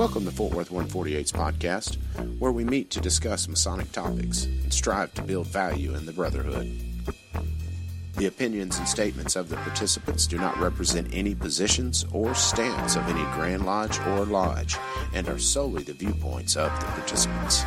Welcome to Fort Worth 148's podcast, where we meet to discuss Masonic topics and strive to build value in the Brotherhood. The opinions and statements of the participants do not represent any positions or stance of any Grand Lodge or Lodge and are solely the viewpoints of the participants.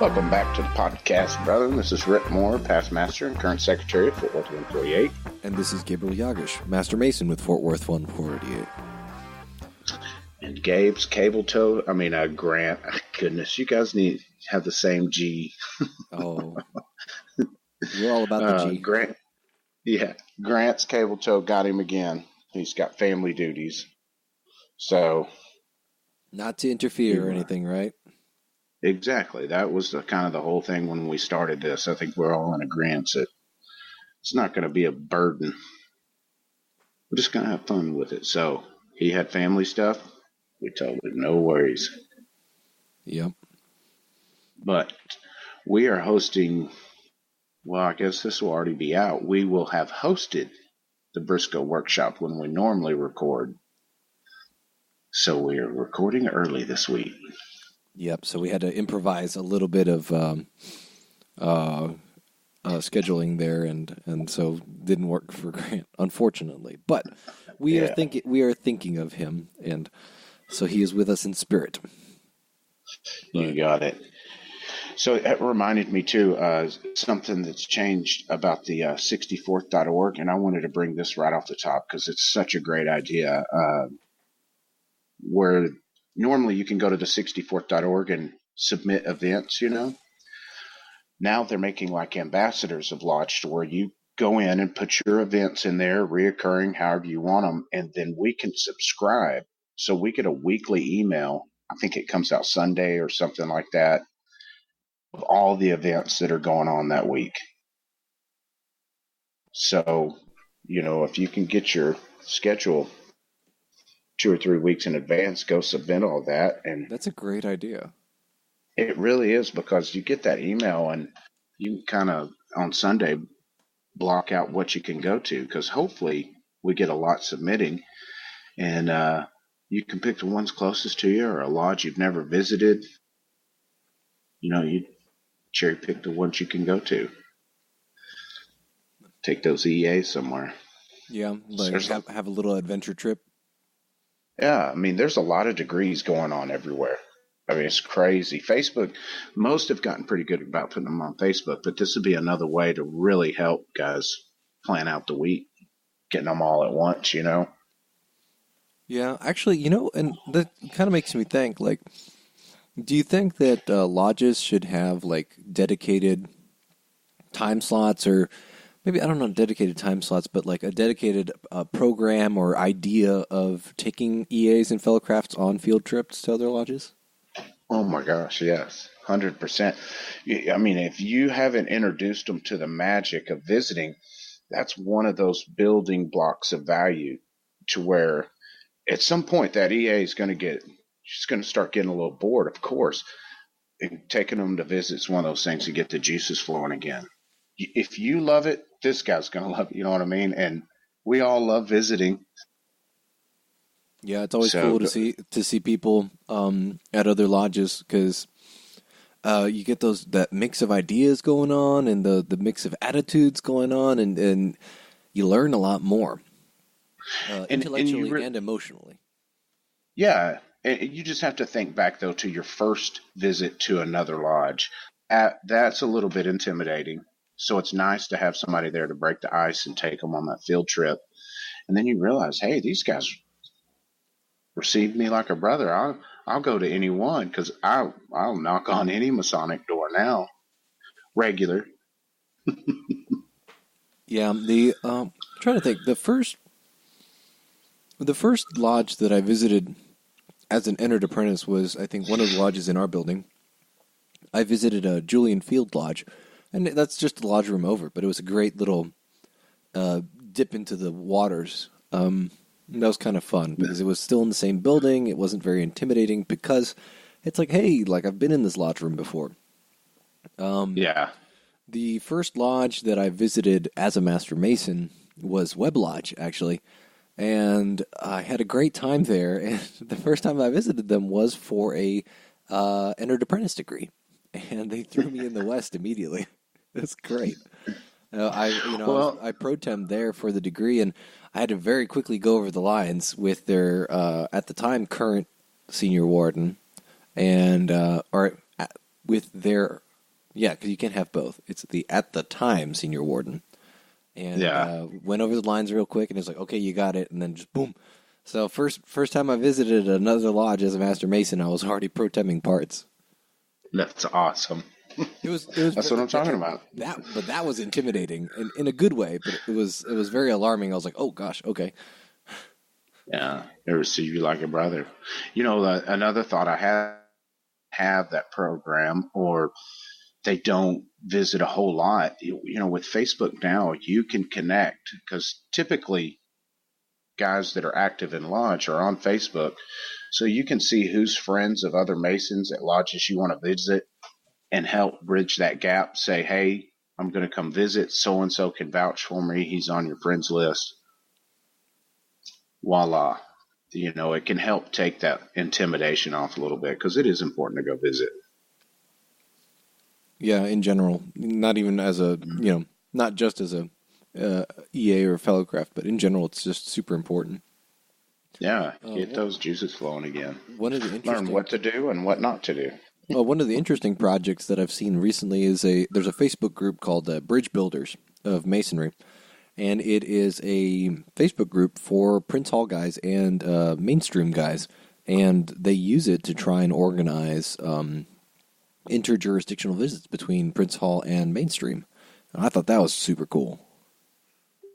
Welcome back to the podcast, brother. This is Rhit Moore, past master and current secretary of Fort Worth 148. And this is Gabriel Jagush, Master Mason with Fort Worth 148. And Gabe's Cable Toe, Grant. Goodness, you guys need to have the same G. Oh, we're all about the G. Grant's Cable Toe got him again. He's got family duties. So. Not to interfere or anything, right? Exactly. That was kind of the whole thing when we started this. I think we're all in agreement that it's not going to be a burden. We're just going to have fun with it. So he had family stuff. We told him no worries. Yep. But we are hosting, well, I guess this will already be out. We will have hosted the Briscoe workshop when we normally record. So we are recording early this week. Yep, so we had to improvise a little bit of scheduling there, and so didn't work for Grant, unfortunately. But we are thinking of him, and so he is with us in spirit. You got it. So it reminded me too something that's changed about the 64th.org, and I wanted to bring this right off the top because it's such a great idea. Where normally you can go to the 64th.org and submit events, Now they're making like ambassadors of Lodge to where you go in and put your events in there, reoccurring, however you want them, and then we can subscribe. So we get a weekly email. I think it comes out Sunday or something like that of all the events that are going on that week. So, if you can get your schedule 2 or 3 weeks in advance, go submit all that. And that's a great idea. It really is, because you get that email and you kind of on Sunday block out what you can go to, because hopefully we get a lot submitting, and you can pick the ones closest to you or a lodge you've never visited. You cherry pick the ones you can go to. Take those EAs somewhere. Yeah, like have a little adventure trip. Yeah, there's a lot of degrees going on everywhere. It's crazy. Facebook, most have gotten pretty good about putting them on Facebook, but this would be another way to really help guys plan out the week, getting them all at once, Yeah, actually, and that kind of makes me think, do you think that lodges should have, dedicated time slots, or maybe, I don't know, dedicated time slots, but a dedicated program or idea of taking EAs and Fellowcrafts on field trips to other lodges? Oh my gosh, yes, 100%. If you haven't introduced them to the magic of visiting, that's one of those building blocks of value to where at some point that EA is going to start getting a little bored, of course. And taking them to visit is one of those things to get the juices flowing again. If you love it, this guy's going to love it, you know what I mean? And we all love visiting. Yeah, it's always cool to see people at other lodges, because you get that mix of ideas going on and the mix of attitudes going on, and you learn a lot more intellectually and emotionally. Yeah, and you just have to think back, though, to your first visit to another lodge. That's a little bit intimidating. So it's nice to have somebody there to break the ice and take them on that field trip. And then you realize, hey, these guys received me like a brother. I'll go to any one, because I'll knock on any Masonic door now. Regular. Yeah, I'm trying to think. The first lodge that I visited as an entered apprentice was, I think, one of the lodges in our building. I visited a Julian Field Lodge, and that's just the lodge room over, but it was a great little dip into the waters. That was kind of fun because it was still in the same building. It wasn't very intimidating because it's hey, I've been in this lodge room before. Yeah. The first lodge that I visited as a Master Mason was Web Lodge, actually. And I had a great time there. And the first time I visited them was for a entered apprentice degree. And they threw me in the West immediately. It was great. Well, I pro-temmed there for the degree, and I had to very quickly go over the lines with their, at the time, current senior warden, and, with their, yeah, because you can't have both. It's the at the time senior warden. And yeah. went over the lines real quick, and it's like, okay, you got it, and then just boom. So first time I visited another lodge as a Master Mason, I was already pro-temming parts. That's awesome. It was That's what I'm talking about. That was intimidating in a good way, but it was very alarming. I was like, oh gosh, okay. Yeah, they receive you like a brother. Another thought I have that program, or they don't visit a whole lot. With Facebook now, you can connect, because typically guys that are active in lodge are on Facebook, so you can see who's friends of other Masons at lodges you want to visit, and help bridge that gap. Say, hey, I'm going to come visit. So-and-so can vouch for me. He's on your friends list. Voila. It can help take that intimidation off a little bit, because it is important to go visit. Yeah, in general, not even as a, not just as a EA or Fellowcraft, but in general, it's just super important. Yeah, get those juices flowing again. Learn what to do and what not to do. Well, one of the interesting projects that I've seen recently is there's a Facebook group called Bridge Builders of Masonry, and it is a Facebook group for Prince Hall guys and mainstream guys, and they use it to try and organize interjurisdictional visits between Prince Hall and mainstream. And I thought that was super cool.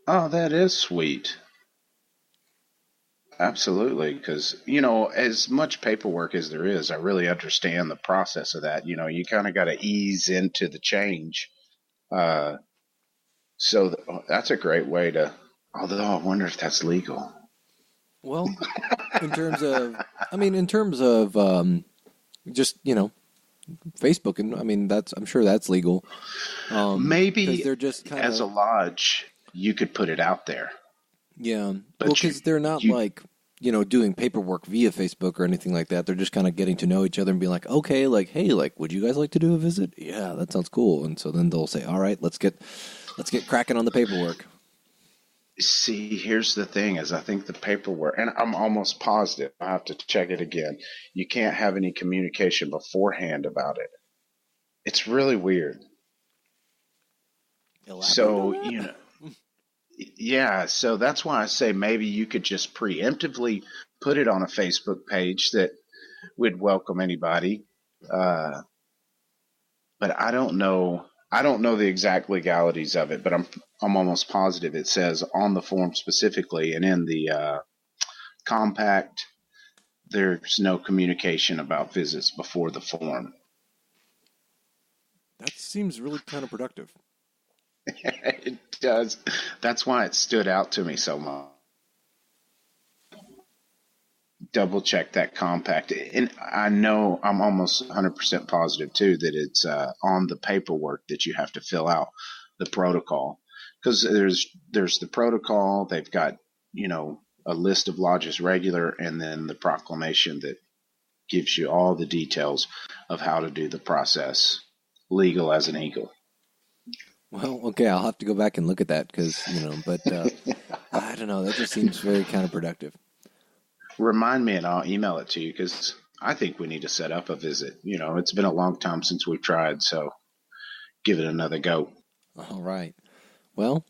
Oh, that is sweet. Absolutely, because, as much paperwork as there is, I really understand the process of that. You kind of got to ease into the change. So that's a great way to, although I wonder if that's legal. Well, in terms of just, Facebook, and I'm sure that's legal. Maybe they're just kind as a lodge, you could put it out there. Yeah, well, because they're not doing paperwork via Facebook or anything like that. They're just kind of getting to know each other and being like, okay, like, hey, like, would you guys like to do a visit? Yeah, that sounds cool. And so then they'll say, all right, let's get cracking on the paperwork. See, here's the thing: is I think the paperwork, and I'm almost positive, I have to check it again. You can't have any communication beforehand about it. It's really weird. So, yeah, so that's why I say maybe you could just preemptively put it on a Facebook page that would welcome anybody. But I don't know. I don't know the exact legalities of it, but I'm almost positive it says on the form specifically, and in the compact, there's no communication about visits before the form. That seems really counterproductive. It does. That's why it stood out to me so much. Double check that compact, and I know I'm almost 100% positive too that it's on the paperwork that you have to fill out the protocol, because there's the protocol. They've got a list of lodges regular, and then the proclamation that gives you all the details of how to do the process, legal as an eagle. Well, okay, I'll have to go back and look at that because but I don't know. That just seems very counterproductive. Remind me and I'll email it to you, because I think we need to set up a visit. It's been a long time since we've tried, so give it another go. All right. Well,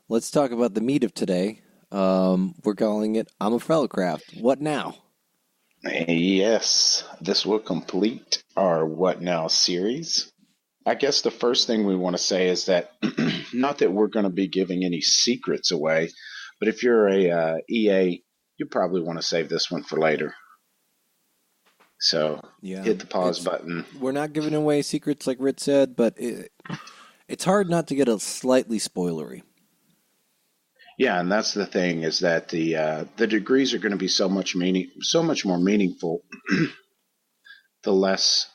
let's talk about the meat of today. We're calling it I'm a Fellowcraft. What now? Yes, this will complete our What Now series. I guess the first thing we want to say is that not that we're going to be giving any secrets away, but if you're a EA, you probably want to save this one for later. So hit the pause button. We're not giving away secrets like Rhit said, but it's hard not to get a slightly spoilery. Yeah, and that's the thing, is that the degrees are going to be so much more meaningful the less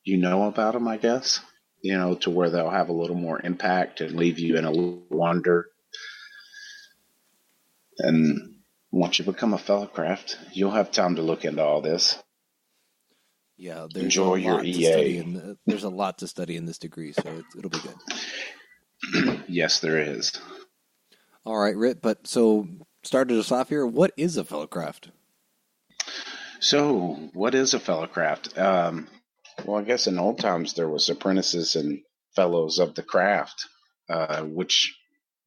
you know about them, I guess. to where they'll have a little more impact and leave you in a little wonder. And once you become a Fellowcraft, you'll have time to look into all this. Yeah, there's Enjoy a your lot to EA. study there's a lot to study in this degree, so it'll be good. Yes, there is. All right, Rhit, but so started us off here. What is a Fellowcraft? So, what is a Fellowcraft? Well, I guess in old times there was apprentices and fellows of the craft, which,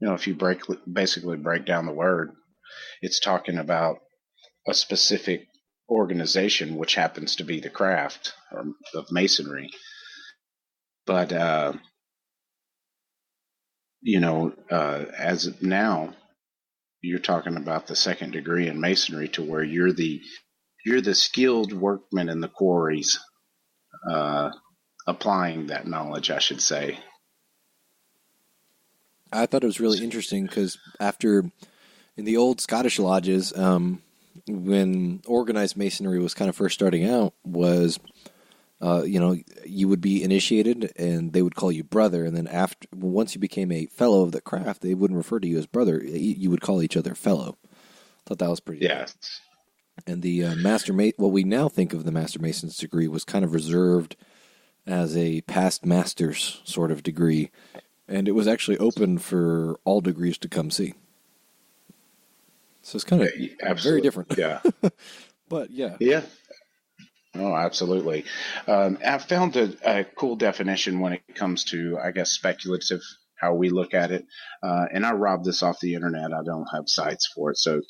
if you basically break down the word, it's talking about a specific organization, which happens to be the craft of Masonry. But as of now, you're talking about the second degree in Masonry, to where you're the skilled workman in the quarries, applying that knowledge, I should say. I thought it was really interesting because in the old Scottish lodges, when organized Masonry was kind of first starting out, was you would be initiated and they would call you brother, and then once you became a fellow of the craft, they wouldn't refer to you as brother. You would call each other fellow. Thought that was pretty. Yes. And the what we now think of the Master Mason's degree was kind of reserved as a past master's sort of degree, and it was actually open for all degrees to come see. So it's kind of very different. Yeah. But yeah. Yeah. Oh, absolutely. I found a cool definition when it comes to, I guess, speculative, how we look at it. And I robbed this off the internet. I don't have sites for it, so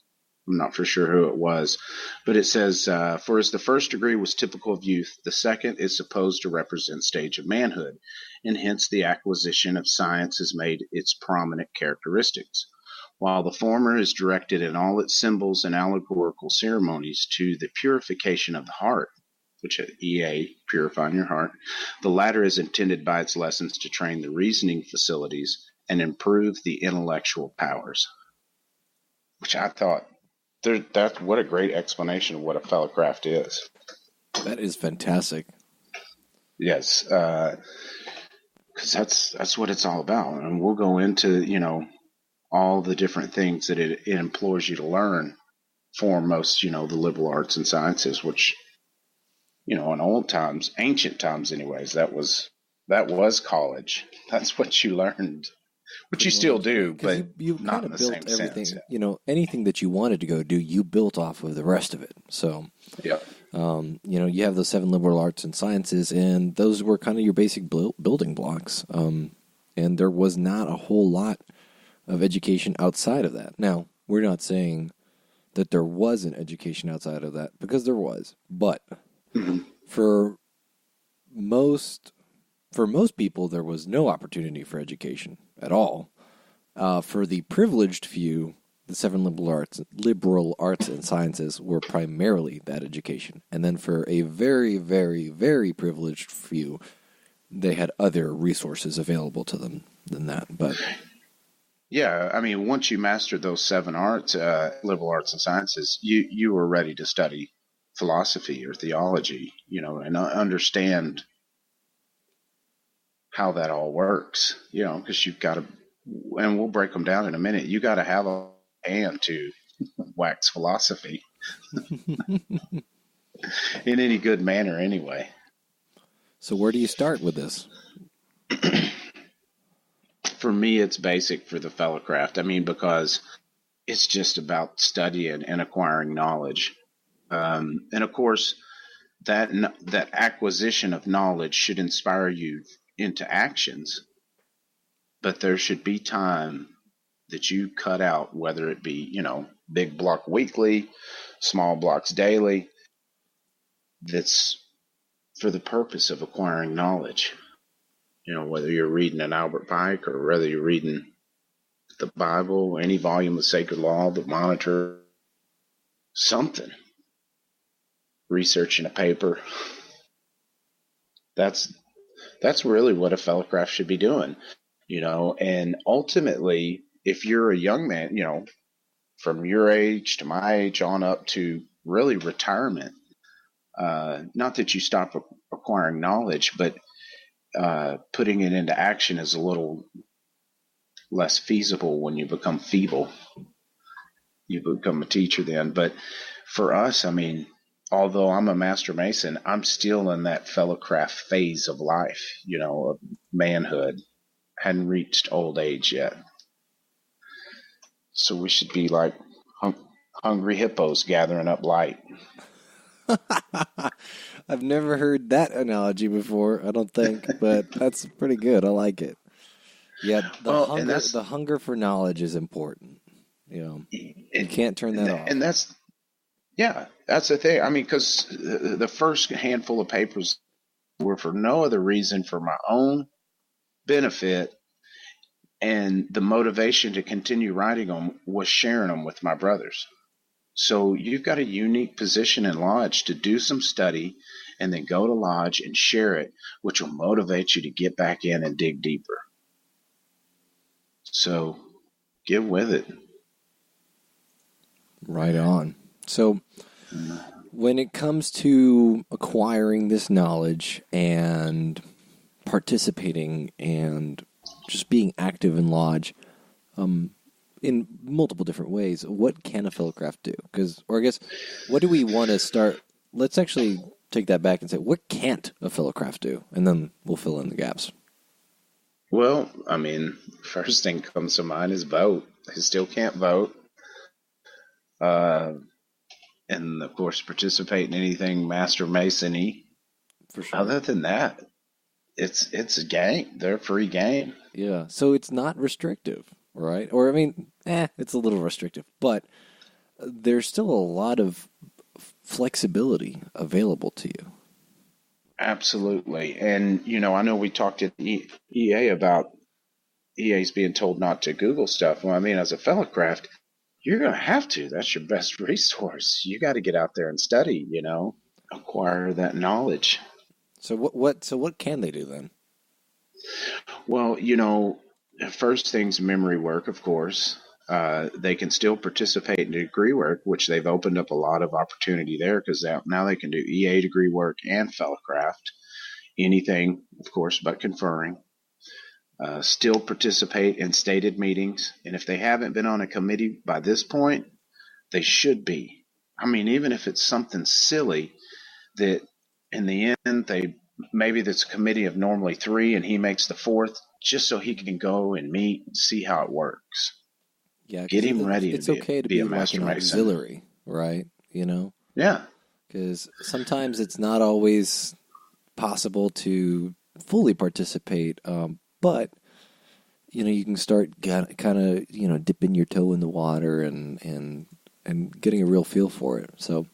I'm not for sure who it was. But it says, for as the first degree was typical of youth, the second is supposed to represent stage of manhood, and hence the acquisition of science has made its prominent characteristics. While the former is directed in all its symbols and allegorical ceremonies to the purification of the heart, which is EA, purifying your heart, the latter is intended by its lessons to train the reasoning facilities and improve the intellectual powers. Which I thought, that's what a great explanation of what a Fellowcraft is. That is fantastic. Yes, because that's what it's all about, and we'll go into all the different things that it implores you to learn. Foremost, the liberal arts and sciences, which in old times, ancient times, anyways, that was college. That's what you learned. Which you still do, but you not kind in of the built same everything. sense. Anything that you wanted to go do, you built off of the rest of it. So, yeah, you have those 7 liberal arts and sciences, and those were kind of your basic building blocks. And there was not a whole lot of education outside of that. Now, we're not saying that there wasn't education outside of that, because there was, but for most people, there was no opportunity for education at all. For the privileged few, the 7 liberal arts and sciences were primarily that education. And then for a very, very, very privileged few, they had other resources available to them than that. But yeah, I mean, once you mastered those 7 arts, liberal arts and sciences, you were ready to study philosophy or theology, and understand how that all works, because you've got to, and we'll break them down in a minute. You got to have a hand to wax philosophy in any good manner, anyway. So where do you start with this? For me, it's basic for the Fellowcraft. I mean, because it's just about studying and acquiring knowledge. And of course, that acquisition of knowledge should inspire you into actions, but there should be time that you cut out, whether it be, big block weekly, small blocks daily, that's for the purpose of acquiring knowledge. Whether you're reading an Albert Pike or whether you're reading the Bible, any volume of Sacred Law, the Monitor, something, researching a paper. That's really what a Fellowcraft should be doing, and ultimately, if you're a young man, from your age to my age on up to really retirement, not that you stop acquiring knowledge, but putting it into action is a little less feasible when you become feeble. You become a teacher then. But for us, I mean, although I'm a master mason, I'm still in that Fellowcraft phase of life, of manhood. Hadn't reached old age yet. So we should be like hungry hippos gathering up light. I've never heard that analogy before, I don't think, but that's pretty good. I like it. Yeah, the hunger for knowledge is important. You can't turn that off. And that's the thing. I mean, because the first handful of papers were for no other reason for my own benefit, and the motivation to continue writing them was sharing them with my brothers. So you've got a unique position in Lodge to do some study and then go to Lodge and share it, which will motivate you to get back in and dig deeper. So get with it. Right on. So when it comes to acquiring this knowledge and participating and just being active in Lodge in multiple different ways, what can a Fellowcraft do? Or I guess, what do we want to start? Let's actually take that back and say, what can't a Fellowcraft do? And then we'll fill in the gaps. Well, I mean, first thing comes to mind is vote. They still can't vote. And of course, participate in anything Master Mason-y. For sure. Other than that, it's a game. They're a free game. Yeah, so it's not restrictive, right? Or, I mean, it's a little restrictive, but there's still a lot of flexibility available to you. Absolutely. And, I know we talked at EA about EA's being told not to Google stuff. Well, I mean, as a Fellowcraft, you're going to have to. That's your best resource. You got to get out there and study, acquire that knowledge. So what can they do then? Well, first thing's memory work, of course. They can still participate in degree work, which they've opened up a lot of opportunity there because now they can do EA degree work and Fellowcraft. Anything, of course, but conferring. Still participate in stated meetings. And if they haven't been on a committee by this point, they should be. I mean, even if it's something silly that in the end, maybe there's a committee of normally 3 and he makes the 4th just so he can go and meet and see how it works. Yeah, get him ready. It's okay to be like an auxiliary, right? Yeah. Because sometimes it's not always possible to fully participate, but you can start kind of dipping your toe in the water and getting a real feel for it. So.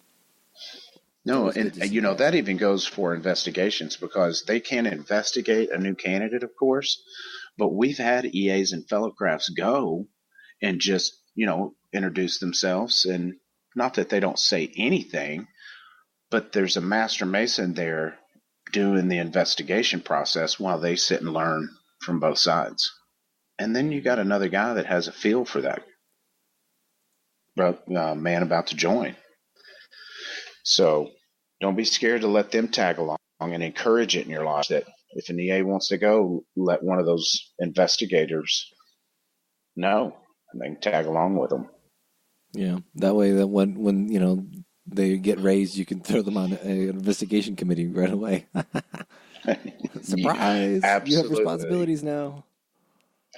No, and that even goes for investigations because they can investigate a new candidate, of course, but we've had EAs and Fellowcrafts go and just, introduce themselves, and not that they don't say anything, but there's a Master Mason there doing the investigation process while they sit and learn from both sides. And then you got another guy that has a feel for that man about to join. So don't be scared to let them tag along and encourage it in your life that if an EA wants to go, let one of those investigators know and they can tag along with them. Yeah, that way that when they get raised, you can throw them on an investigation committee right away. Surprise! Yeah, you have responsibilities now.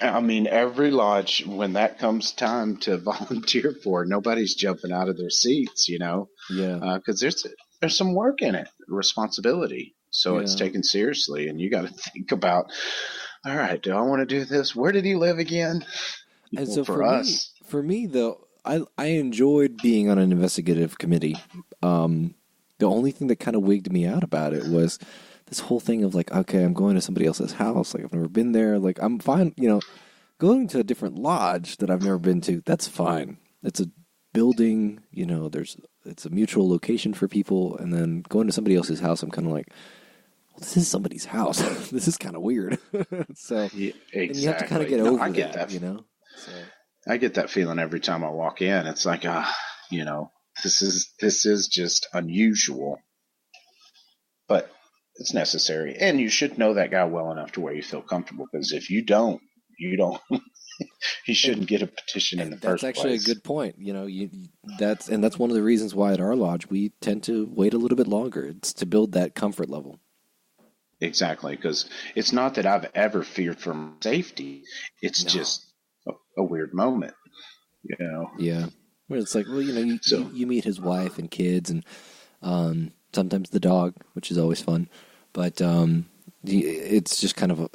I mean, every lodge, when that comes time to volunteer for, nobody's jumping out of their seats, Yeah. Because there's some work in it, responsibility. So it's taken seriously, and you got to think about, all right, do I want to do this? Where did he live again? And so for me though, I enjoyed being on an investigative committee. The only thing that kind of wigged me out about it was this whole thing of like, okay, I'm going to somebody else's house. Like, I've never been there. Like, I'm fine, going to a different lodge that I've never been to. That's fine. It's a building, it's a mutual location for people. And then going to somebody else's house, I'm kind of like, well, this is somebody's house. This is kind of weird. So yeah, exactly. And you have to kind of get over that. So. I get that feeling every time I walk in. It's like, this is just unusual. But it's necessary. And you should know that guy well enough to where you feel comfortable. Because if you don't, he And shouldn't get a petition in the that's first actually a place. good point. That's one of the reasons why at our lodge we tend to wait a little bit longer. It's to build that comfort level. Exactly, because it's not that I've ever feared for my safety. It's No. just a weird moment, you know. Yeah. Where it's like, well, you So you meet his wife and kids and sometimes the dog, which is always fun. But it's just kind of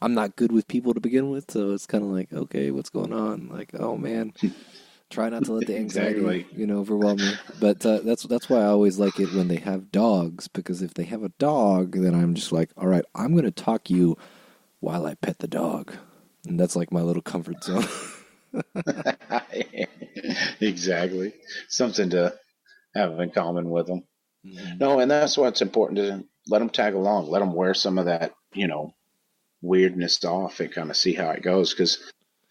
I'm not good with people to begin with, so it's kind of like, okay, what's going on? Like, oh man, try not to let the anxiety, exactly. overwhelm you. But that's why I always like it when they have dogs, because if they have a dog, then I'm just like, all right, I'm going to talk you while I pet the dog, and that's like my little comfort zone. Exactly. Something to have in common with them. Mhm. No, and that's why it's important to let them tag along, let them wear some of that, weirdness off and kind of see how it goes. Because,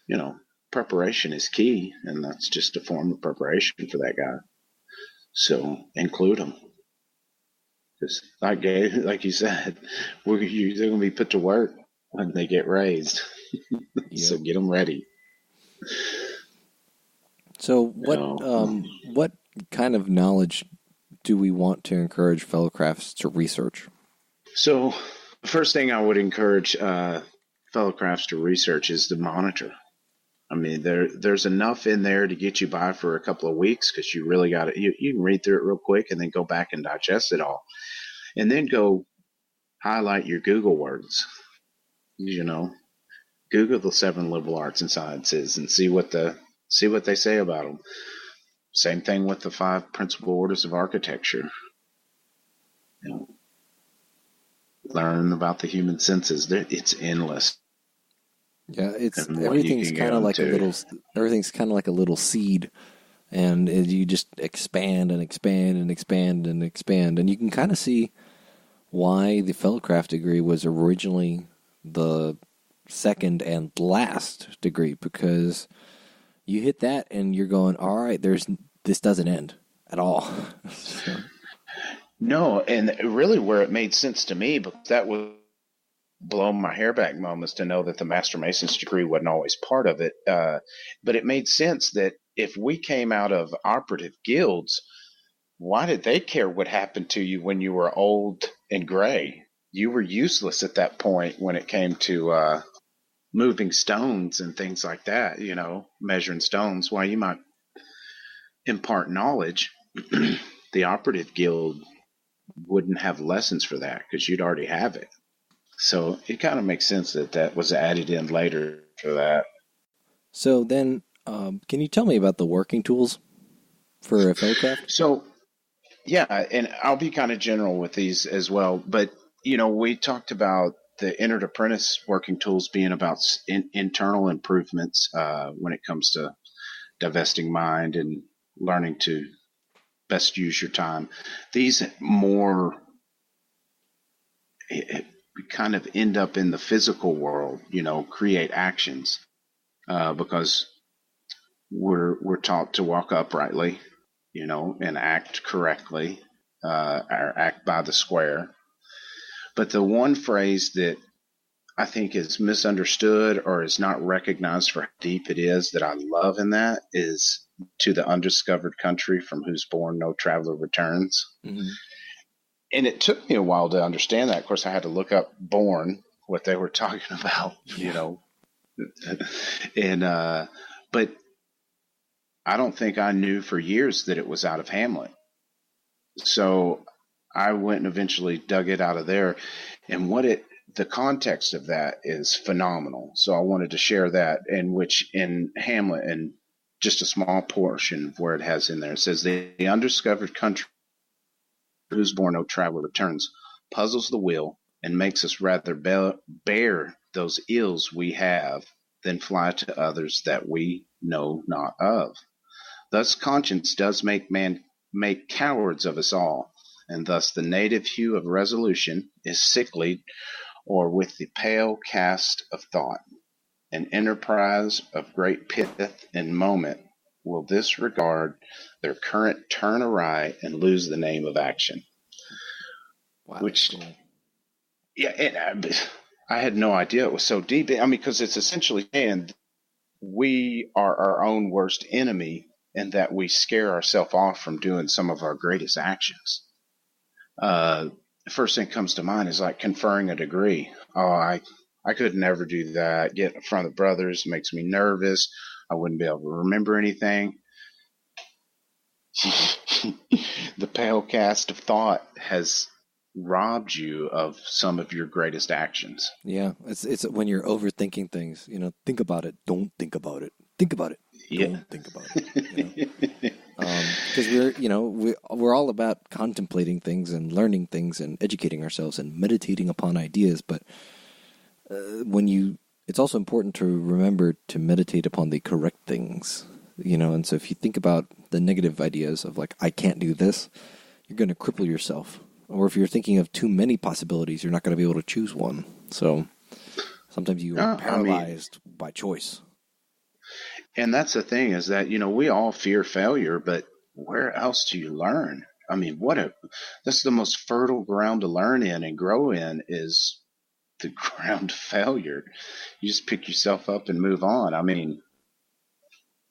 you know, preparation is key, and that's just a form of preparation for that guy. So include them. Because, like you said, they're going to be put to work when they get raised. So Yep. get them ready. So You know. what kind of knowledge do we want to encourage Fellowcrafts to research? So, the first thing I would encourage Fellowcrafts to research is the monitor. I mean, there's enough in there to get you by for a couple of weeks because you really got it. You can read through it real quick and then go back and digest it all, and then go highlight your Google words. You know, Google the 7 liberal arts and sciences and see what they say about them. Same thing with the 5 principal orders of architecture. You know, learn about the human senses. It's endless, Yeah, it's and what you can get them to. everything's kind of like a little seed, and you just expand and expand and expand and expand, and you can kind of see why the Fellowcraft degree was originally the second and last degree, because you hit that and you're going, all right, this doesn't end at all. So, No, and really where it made sense to me, but that was blown my hair back moments to know that the Master Mason's degree wasn't always part of it. But it made sense that if we came out of operative guilds, why did they care what happened to you when you were old and gray? You were useless at that point when it came to moving stones and things like that, measuring stones. While you might impart knowledge, the operative guild wouldn't have lessons for that because you'd already have it. So it kind of makes sense that that was added in later for that. so then, can you tell me about the working tools for a Fellowcraft? So, yeah, and I'll be kind of general with these as well. But, we talked about the entered apprentice working tools being about internal improvements when it comes to divesting mind and learning to best use your time. These more kind of end up in the physical world, create actions because we're taught to walk uprightly, and act correctly, or act by the square. But the one phrase that I think is misunderstood or is not recognized for how deep it is that I love in that is to the undiscovered country from whose bourne no traveler returns. Mm-hmm. And it took me a while to understand that. Of course, I had to look up bourne, what they were talking about, Yeah. and but I don't think I knew for years that it was out of Hamlet. So I went and eventually dug it out of there. And the context of that is phenomenal. So I wanted to share that, in which in Hamlet, and just a small portion of where it has in there, it says, the undiscovered country whose bourne no traveler returns puzzles the will and makes us rather bear those ills we have than fly to others that we know not of. Thus conscience does make cowards of us all, and thus the native hue of resolution is sicklied or with the pale cast of thought. An enterprise of great pith and moment will disregard their current turn awry and lose the name of action. Wow, that's which, cool. yeah, and I had no idea it was so deep. I mean, because it's essentially saying we are our own worst enemy and that we scare ourselves off from doing some of our greatest actions. The first thing that comes to mind is like conferring a degree. Oh, I could never do that. Getting in front of the brothers makes me nervous. I wouldn't be able to remember anything. The pale cast of thought has robbed you of some of your greatest actions. Yeah, it's when you're overthinking things. You know, think about it. Don't think about it. Think about it. Yeah. Don't think about it. You know, because we're all about contemplating things and learning things and educating ourselves and meditating upon ideas. But it's also important to remember to meditate upon the correct things. You know, and so if you think about the negative ideas of like I can't do this, you're going to cripple yourself. Or if you're thinking of too many possibilities, you're not going to be able to choose one. So sometimes you are paralyzed by choice. And that's the thing is that, we all fear failure, but where else do you learn? I mean, that's the most fertile ground to learn in and grow in is the ground of failure. You just pick yourself up and move on. I mean,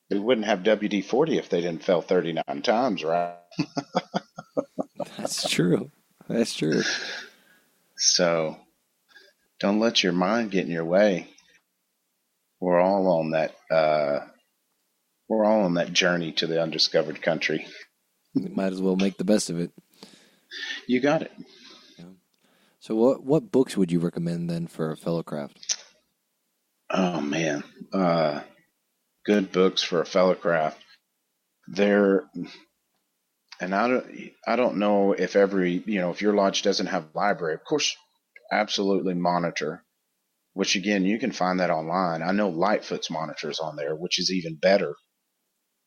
we wouldn't have WD-40 if they didn't fail 39 times, right? That's true. That's true. So don't let your mind get in your way. We're all on that journey to the undiscovered country. You might as well make the best of it. You got it. Yeah. So what books would you recommend then for Fellowcraft? Oh man. Good books for a Fellowcraft. And I don't know if if your lodge doesn't have a library, of course, absolutely monitor, which again, you can find that online. I know Lightfoot's monitors on there, which is even better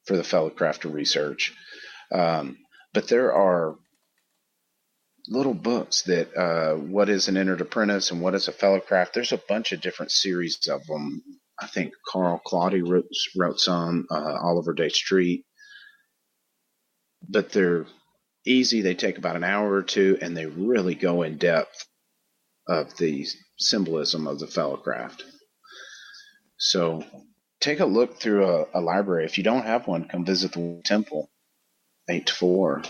for the Fellowcraft to research. But there are little books that, what is an entered apprentice and what is a Fellowcraft? There's a bunch of different series of them. I think Carl Claudy wrote some, Oliver Day Street. But they're easy. They take about an hour or two, and they really go in depth of the symbolism of the Fellowcraft. So take a look through a library. If you don't have one, come visit the temple, 8 to 4,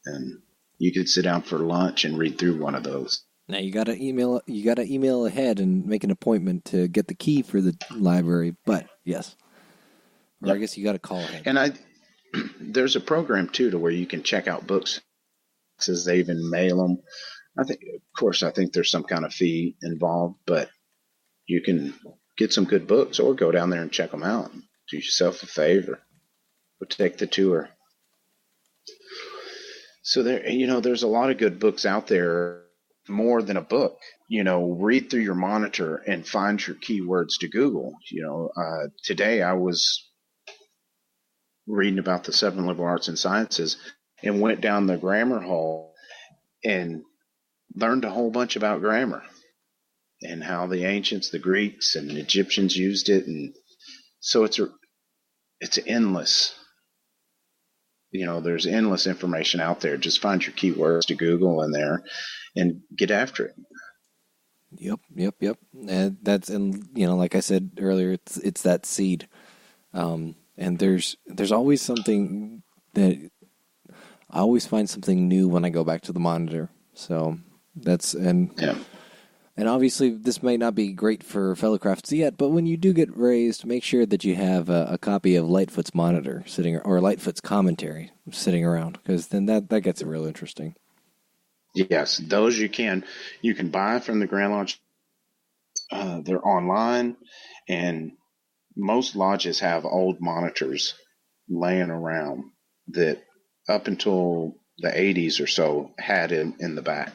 and you could sit down for lunch and read through one of those. Now you gotta email ahead and make an appointment to get the key for the library. But yes, or yep. I guess you gotta call ahead. And there's a program too to where you can check out books. Says they even mail them. I think there's some kind of fee involved, but you can get some good books or go down there and check them out. Do yourself a favor. Or take the tour. So there's a lot of good books out there, more than a book. Read through your monitor and find your keywords to Google. Today I was reading about the 7 liberal arts and sciences and went down the grammar hole and learned a whole bunch about grammar and how the ancients, the Greeks and the Egyptians used it. And so it's endless. There's endless information out there. Just find your keywords to Google in there and get after it. Yep. And like I said earlier, it's that seed. And there's always something that I always find something new when I go back to the monitor. So and obviously this might not be great for Fellowcrafts yet, but when you do get raised, make sure that you have a copy of Lightfoot's monitor or Lightfoot's commentary sitting around, because then that gets real interesting. Yes, those you can buy from the Grand Lodge. They're online, and most lodges have old monitors laying around that up until the 80s or so had in the back.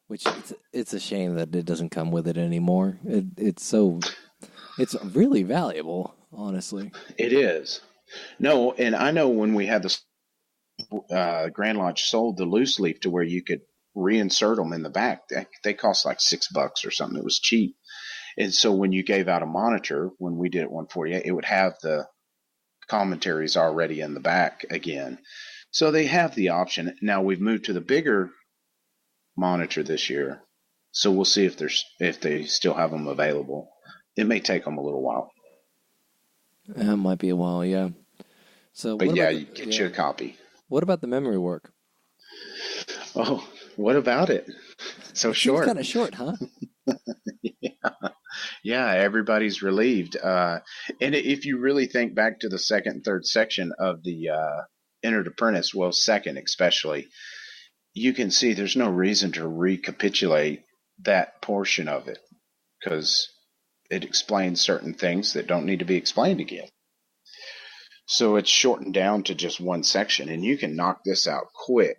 Which it's a shame that it doesn't come with it anymore. It's really valuable, honestly. It is. No, and I know when we had the Grand Lodge sold the loose leaf to where you could reinsert them in the back. They cost like $6 or something. It was cheap. And so when you gave out a monitor, when we did it 148, it would have the commentaries already in the back again. So they have the option. Now we've moved to the bigger monitor this year. So we'll see if they still have them available. It may take them a little while. It might be a while, yeah. So But what yeah, about you get you a copy. what about the memory work? Oh, what about it? So It seems short. kind of short, huh? Yeah, everybody's relieved. And if you really think back to the second and third section of the Entered Apprentice, well, second especially, you can see there's no reason to recapitulate that portion of it because it explains certain things that don't need to be explained again. So it's shortened down to just one section, and you can knock this out quick.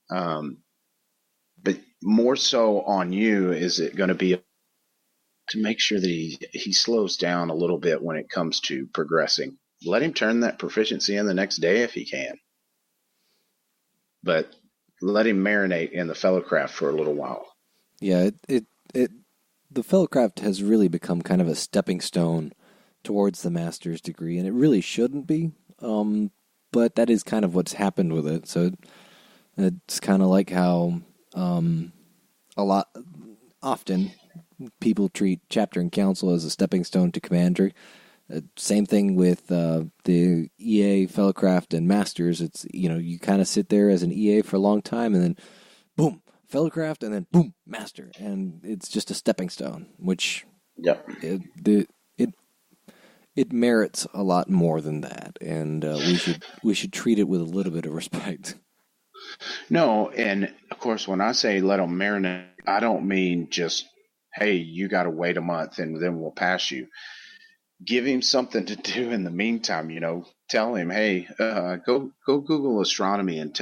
But more so on you is it going to be to make sure that he slows down a little bit when it comes to progressing. Let him turn that proficiency in the next day if he can. But let him marinate in the Fellowcraft for a little while. Yeah, the Fellowcraft has really become kind of a stepping stone towards the master's degree, and it really shouldn't be. But that is kind of what's happened with it. So it's kind of like how often people treat chapter and council as a stepping stone to commandery. Same thing with the EA, Fellowcraft, and Masters. It's, you kind of sit there as an EA for a long time, and then boom, Fellowcraft, and then boom, Master, and it's just a stepping stone. Which it merits a lot more than that, and we should treat it with a little bit of respect. No, and of course, when I say let them marinate, I don't mean just, hey, you got to wait a month and then we'll pass you. Give him something to do in the meantime. Tell him, hey, go Google astronomy and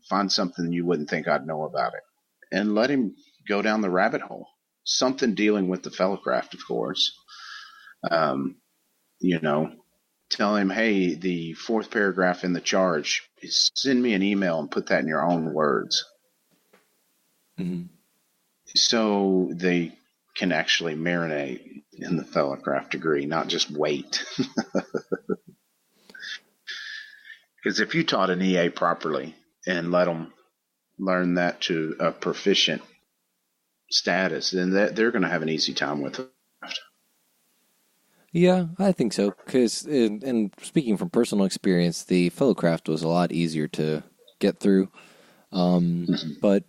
find something you wouldn't think I'd know about it, and let him go down the rabbit hole. Something dealing with the Fellowcraft, of course. Tell him, hey, the fourth paragraph in the charge, send me an email and put that in your own words. Mm-hmm. So they can actually marinate in the Fellowcraft degree, not just wait. Because if you taught an EA properly and let them learn that to a proficient status, then they're going to have an easy time with it. Yeah, I think so. Because, and speaking from personal experience, the Fellowcraft was a lot easier to get through. But,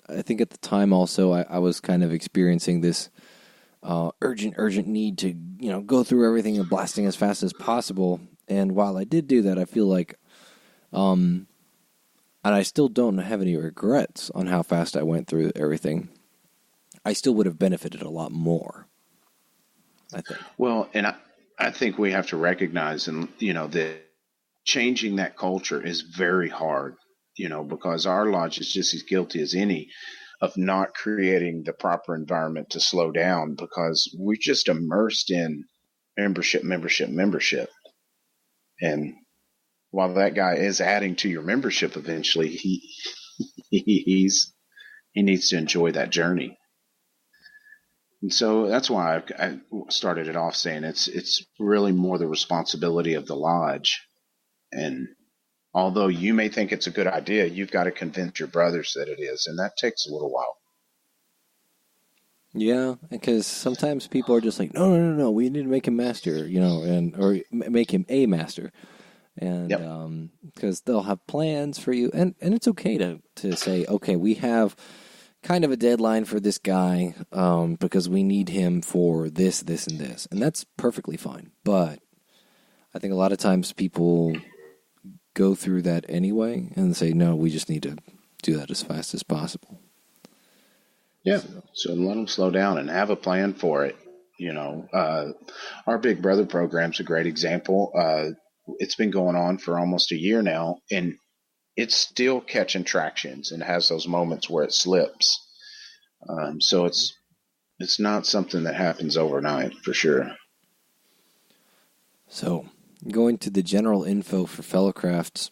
I think at the time also I was kind of experiencing this urgent need to, go through everything and blasting as fast as possible. And while I did do that, I feel like, and I still don't have any regrets on how fast I went through everything, I still would have benefited a lot more, I think. Well, and I think we have to recognize, and that changing that culture is very hard, because our lodge is just as guilty as any of not creating the proper environment to slow down, because we're just immersed in membership. And while that guy is adding to your membership eventually, he needs to enjoy that journey. And so that's why I started it off saying it's really more the responsibility of the lodge. And although you may think it's a good idea, you've got to convince your brothers that it is, and that takes a little while. Yeah, because sometimes people are just like, no, we need to make him master, or make him a master. And because they'll have plans for you, and it's okay to say, okay, we have kind of a deadline for this guy because we need him for this, and this, and that's perfectly fine. But I think a lot of times people go through that anyway and say, no, we just need to do that as fast as possible. Yeah, so let them slow down and have a plan for it. Our Big Brother program's a great example. It's been going on for almost a year now, and it's still catching tractions and has those moments where it slips. So it's not something that happens overnight, for sure. So, going to the general info for Fellowcrafts,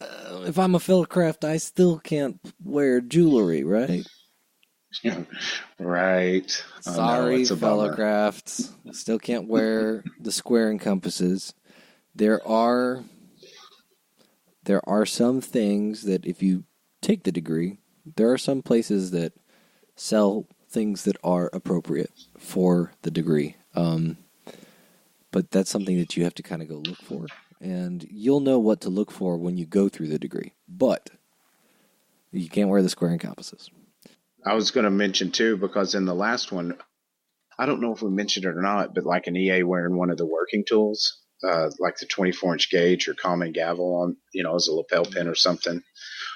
if I'm a Fellowcraft, I still can't wear jewelry, right? Right. Sorry, Fellowcrafts. Still can't wear the square and compasses. There are some things that if you take the degree, There are some places that sell things that are appropriate for the degree. But that's something that you have to kind of go look for. And you'll know what to look for when you go through the degree. But you can't wear the square and compasses. I was going to mention too, because in the last one, I don't know if we mentioned it or not, but like an EA wearing one of the working tools, like the 24-inch gauge or common gavel on, as a lapel pin or something,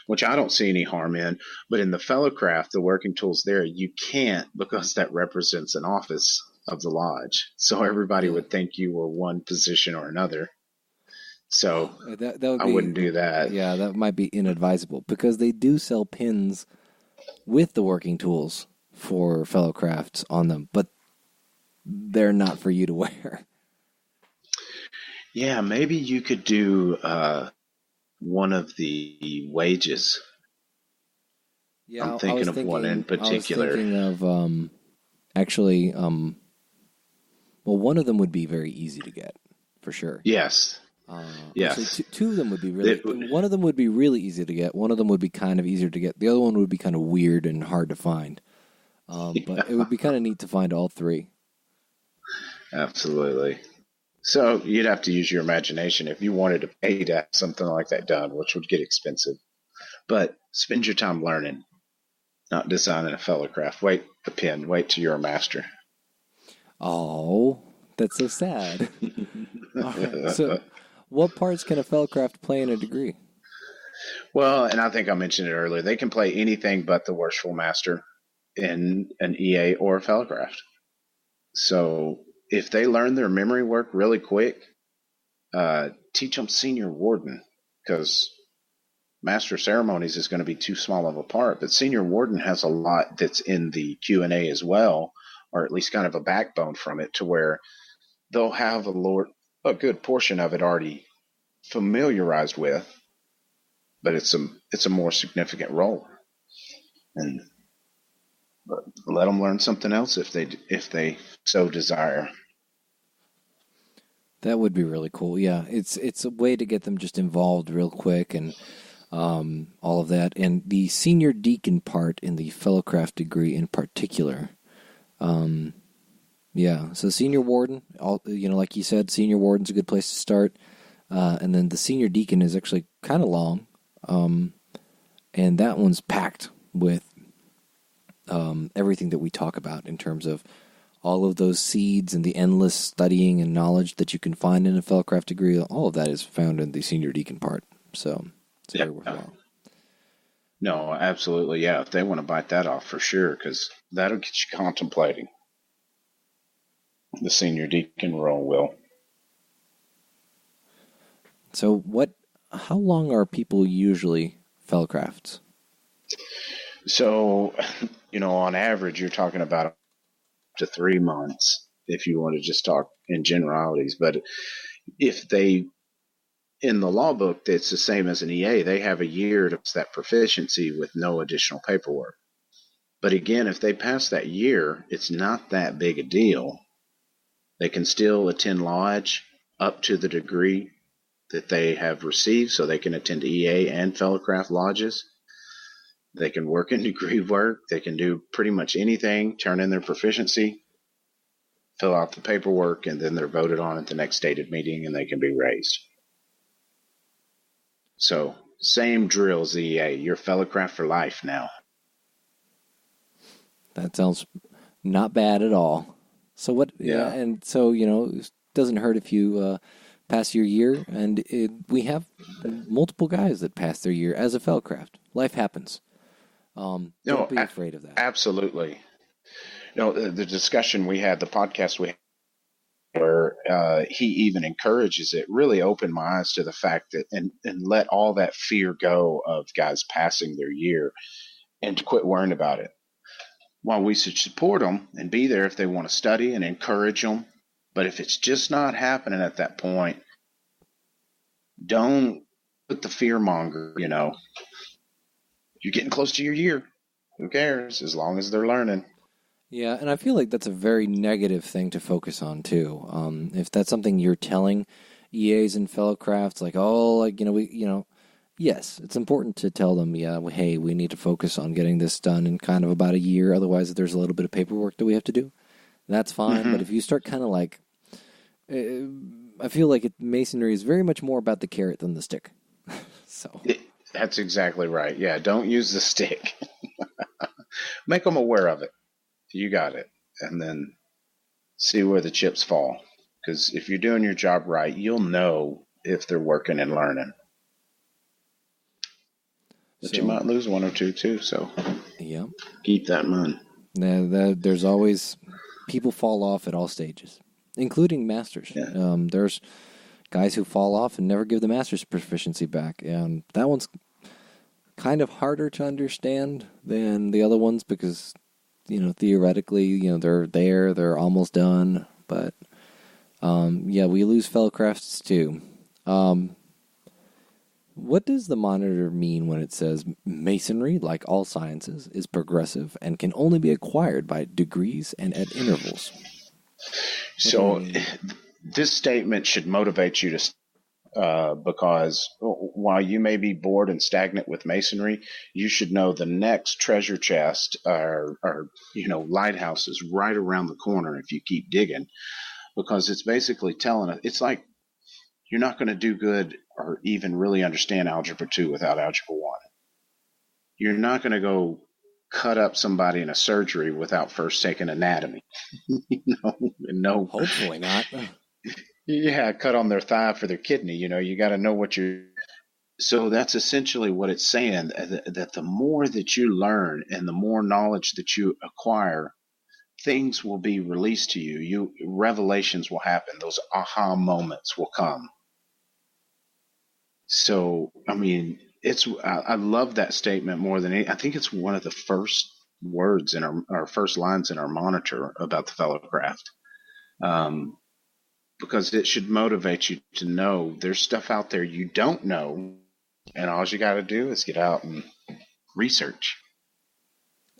which I don't see any harm in. But in the Fellowcraft, the working tools there, you can't, because that represents an office of the lodge. So everybody would think you were one position or another. So that would I wouldn't do that. Yeah, that might be inadvisable, because they do sell pins with the working tools for Fellowcrafts on them, but they're not for you to wear. Yeah, maybe you could do one of the wages. Yeah, I'm thinking of one in particular. I was thinking of actually, well, one of them would be very easy to get, for sure. Yes. Yes. Actually, two of them would be one of them would be really easy to get. One of them would be kind of easier to get. The other one would be kind of weird and hard to find. But it would be kind of neat to find all three. Absolutely. So you'd have to use your imagination if you wanted to pay to have something like that done, which would get expensive. But spend your time learning, not designing a Fellowcraft. Wait till you're a master. Oh, that's so sad. All right, so what parts can a Fellowcraft play in a degree? Well, and I think I mentioned it earlier, they can play anything but the Worshipful Master in an EA or a Fellowcraft. So if they learn their memory work really quick, teach them Senior Warden, because Master of Ceremonies is going to be too small of a part, but Senior Warden has a lot that's in the Q&A as well, or at least kind of a backbone from it, to where they'll have a good portion of it already familiarized with, but it's a more significant role. And let them learn something else if they so desire. That would be really cool. Yeah, it's a way to get them just involved real quick and all of that. And the senior deacon part in the Fellowcraft degree in particular. Yeah, so senior warden, like you said, senior warden's a good place to start. And then the senior deacon is actually kind of long. And that one's packed with everything that we talk about in terms of all of those seeds and the endless studying and knowledge that you can find in a Fellowcraft degree. All of that is found in the senior deacon part. So it's very worthwhile. No, absolutely. Yeah, if they want to bite that off, for sure, because that'll get you contemplating. The senior deacon role will. So how long are people usually Fellowcrafts? So, on average, you're talking about up to 3 months if you want to just talk in generalities. But if in the law book, it's the same as an EA. They have a year to pass that proficiency with no additional paperwork. But again, if they pass that year, it's not that big a deal. They can still attend lodge up to the degree that they have received, so they can attend EA and Fellowcraft lodges. They can work in degree work. They can do pretty much anything, turn in their proficiency, fill out the paperwork, and then they're voted on at the next stated meeting, and they can be raised. So, same drill as the EA. You're Fellowcraft for life now. That sounds not bad at all. So what? Yeah, and so it doesn't hurt if you pass your year, and we have multiple guys that pass their year as a Fellowcraft. Life happens. Don't be afraid of that. Absolutely. The discussion we had, the podcast we had, where he even encourages it, really opened my eyes to the fact that, and let all that fear go of guys passing their year, and to quit worrying about it. While we should support them and be there if they want to study and encourage them, but if it's just not happening at that point, don't put the fear monger, You're getting close to your year. Who cares? As long as they're learning. Yeah, and I feel like that's a very negative thing to focus on, too. If that's something you're telling EAs and Fellowcrafts, Yes, it's important to tell them, yeah, hey, we need to focus on getting this done in kind of about a year. Otherwise, there's a little bit of paperwork that we have to do. That's fine. But Hmm. if you start kind of like, uh, I feel like masonry is very much more about the carrot than the stick. So, That's exactly right. Yeah, don't use the stick. Make them aware of it. You got it. And then see where the chips fall. Because if you're doing your job right, you'll know if they're working and learning. But you so might lose one or two too, so yeah, keep that in mind. there's always people fall off at all stages, including masters. Yeah. There's guys who fall off and never give the master's proficiency back, and that one's kind of harder to understand than the other ones because theoretically they're almost done, but yeah, we lose Fellowcrafts too. What does the monitor mean when it says masonry, like all sciences, is progressive and can only be acquired by degrees and at intervals? What do we So mean? this statement should motivate you to because while you may be bored and stagnant with masonry, you should know the next treasure chest or lighthouse is right around the corner if you keep digging, because it's basically telling us it's like you're not going to do good or even really understand algebra 2 without algebra 1. You're not going to go cut up somebody in a surgery without first taking anatomy. No, Hopefully not. yeah, cut on their thigh for their kidney. You got to know what you're. So that's essentially what it's saying, that the more that you learn and the more knowledge that you acquire, things will be released to you. Revelations will happen. Those aha moments will come. So, I mean, I love that statement more than any. I think it's one of the first words in our first lines in our monitor about the Fellowcraft. Because it should motivate you to know there's stuff out there you don't know, and all you got to do is get out and research.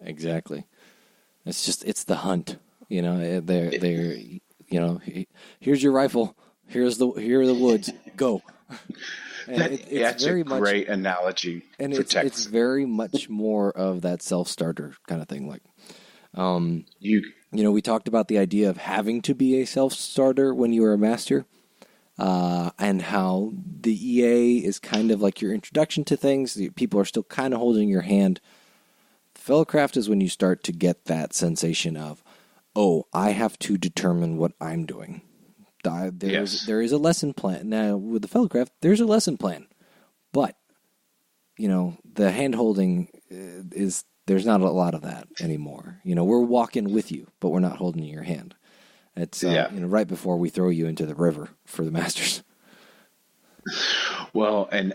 Exactly. It's the hunt. They're here's your rifle. Here are the woods. Go. And it's That's a very much, great analogy and for it's Texas. very much more of that self starter kind of thing. Like, You, we talked about the idea of having to be a self starter when you are a master, and how the EA is kind of like your introduction to things. People are still kind of holding your hand. Fellowcraft is when you start to get that sensation of, oh, I have to determine what I'm doing. yes. There is a lesson plan. Now, with the Fellowcraft, there's a lesson plan. But, the hand-holding is, there's not a lot of that anymore. We're walking with you, but we're not holding your hand. It's, Yeah. right before we throw you into the river for the Masters. Well, and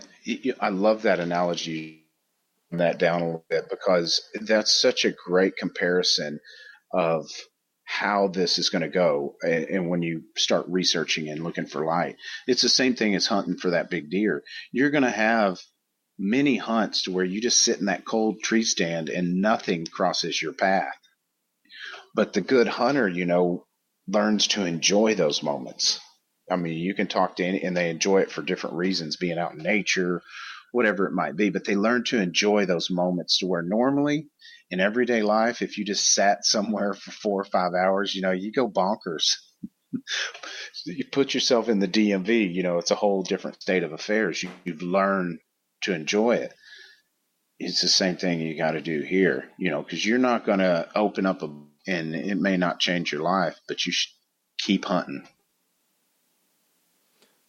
I love that analogy, that down a little bit, because that's such a great comparison of how this is going to go. And when you start researching and looking for light, it's the same thing as hunting for that big deer. You're going to have many hunts to where you just sit in that cold tree stand and nothing crosses your path. But the good hunter, learns to enjoy those moments. I mean, you can talk to any, and they enjoy it for different reasons, being out in nature, whatever it might be, but they learn to enjoy those moments to where normally in everyday life, if you just sat somewhere for 4 or 5 hours, you go bonkers. You put yourself in the DMV, it's a whole different state of affairs. You've learned to enjoy it. It's the same thing you got to do here, because you're not going to open up and it may not change your life, but you should keep hunting.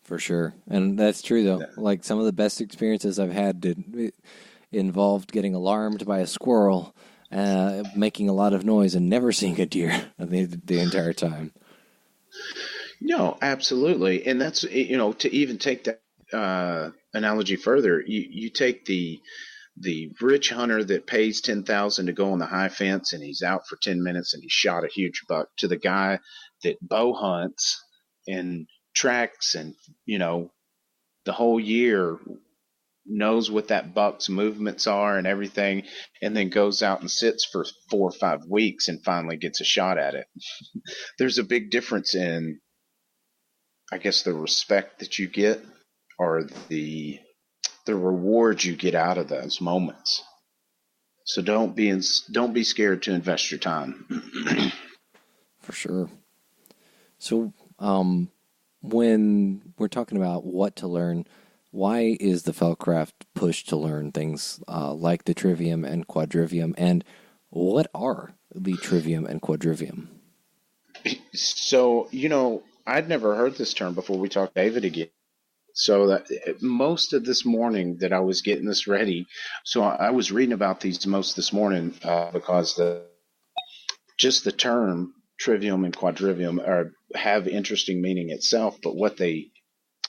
For sure. And that's true, though. Yeah. Like, some of the best experiences I've had involved getting alarmed by a squirrel, making a lot of noise, and never seeing a deer the entire time. No, absolutely. And that's, to even take that analogy further, you take the rich hunter that pays 10,000 to go on the high fence and he's out for 10 minutes and he shot a huge buck, to the guy that bow hunts and tracks and, the whole year knows what that buck's movements are and everything, and then goes out and sits for 4 or 5 weeks and finally gets a shot at it. There's a big difference in, I guess, the respect that you get, or the the reward you get out of those moments. So don't be scared to invest your time. For sure. So, when we're talking about what to learn, why is the Fellowcraft push to learn things like the Trivium and Quadrivium, and what are the Trivium and Quadrivium? So, I'd never heard this term before we talked to David again. So that most of this morning that I was getting this ready, so I was reading about these most this morning because the term Trivium and Quadrivium have interesting meaning itself, but what they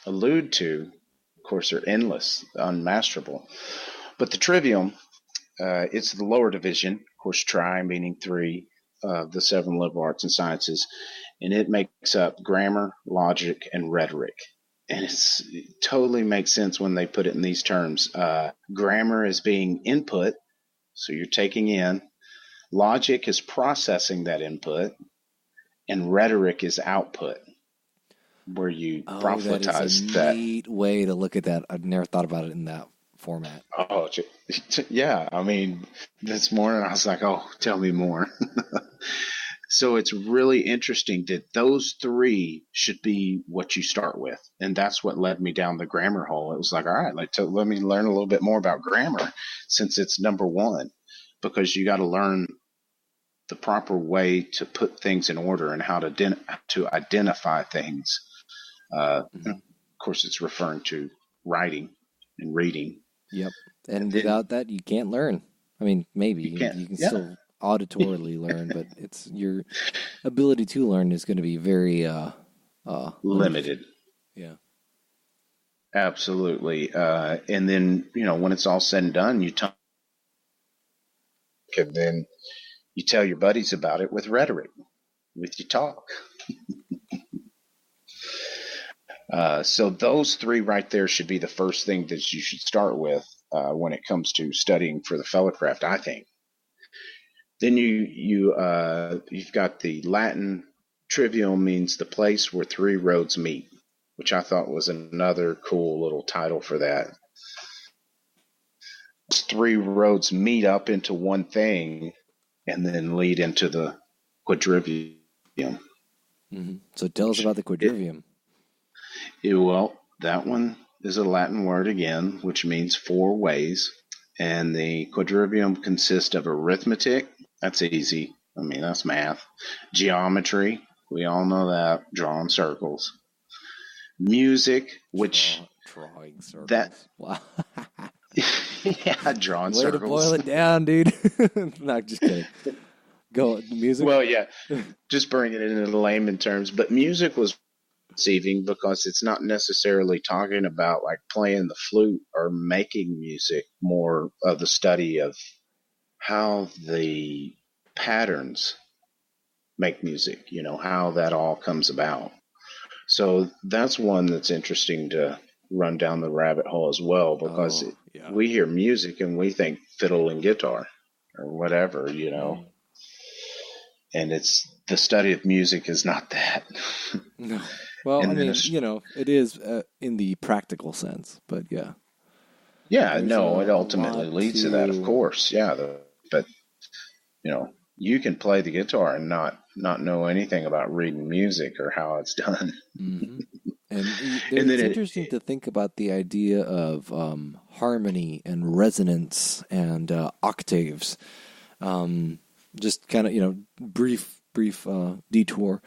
allude to, of course, are endless, unmasterable. But the Trivium, it's the lower division, of course, tri meaning three of the 7 liberal arts and sciences, and it makes up grammar, logic, and rhetoric. And it totally makes sense when they put it in these terms. Grammar is being input, so you're taking in. Logic is processing that input, and rhetoric is output, where you proselytize that. That is a neat way to look at that. I've never thought about it in that format. Oh, yeah. I mean, this morning I was like, oh, tell me more. So it's really interesting that those 3 should be what you start with. And that's what led me down the grammar hole. It was like, all right, let me learn a little bit more about grammar since it's number 1, because you got to learn the proper way to put things in order and how to identify things. Of course, it's referring to writing and reading. Yep. And without that, you can't learn. I mean, maybe you can still auditorily learn, but it's your ability to learn is going to be very limited. Yeah. Absolutely. And then, when it's all said and done, and then you tell your buddies about it with rhetoric, with your talk. So those 3 right there should be the first thing that you should start with when it comes to studying for the Fellowcraft, I think. Then you've got the Latin Trivium, means the place where 3 roads meet, which I thought was another cool little title for that. 3 roads meet up into one thing and then lead into the Quadrivium. Mm-hmm. So tell us about the Quadrivium. Well, that one is a Latin word again, which means 4 ways. And the Quadrivium consists of arithmetic. That's easy. I mean, that's math. Geometry. We all know that. Drawing circles. Music, which... Drawing circles. That, wow. Yeah, drawing Way circles. To boil it down, dude. No, just kidding. Go, music? Well, yeah. Just bringing it into layman terms. But music was receiving because it's not necessarily talking about like playing the flute or making music, more of the study of how the patterns make music, how that all comes about. So that's one that's interesting to run down the rabbit hole as well, because we hear music and we think fiddle and guitar or whatever, and it's the study of music is not that. No. Well, I mean, it is in the practical sense, but yeah. Yeah, it ultimately leads to that, of course. Yeah, but you can play the guitar and not know anything about reading music or how it's done. Mm-hmm. And it's interesting to think about the idea of harmony and resonance and octaves. Just kind of, brief detour.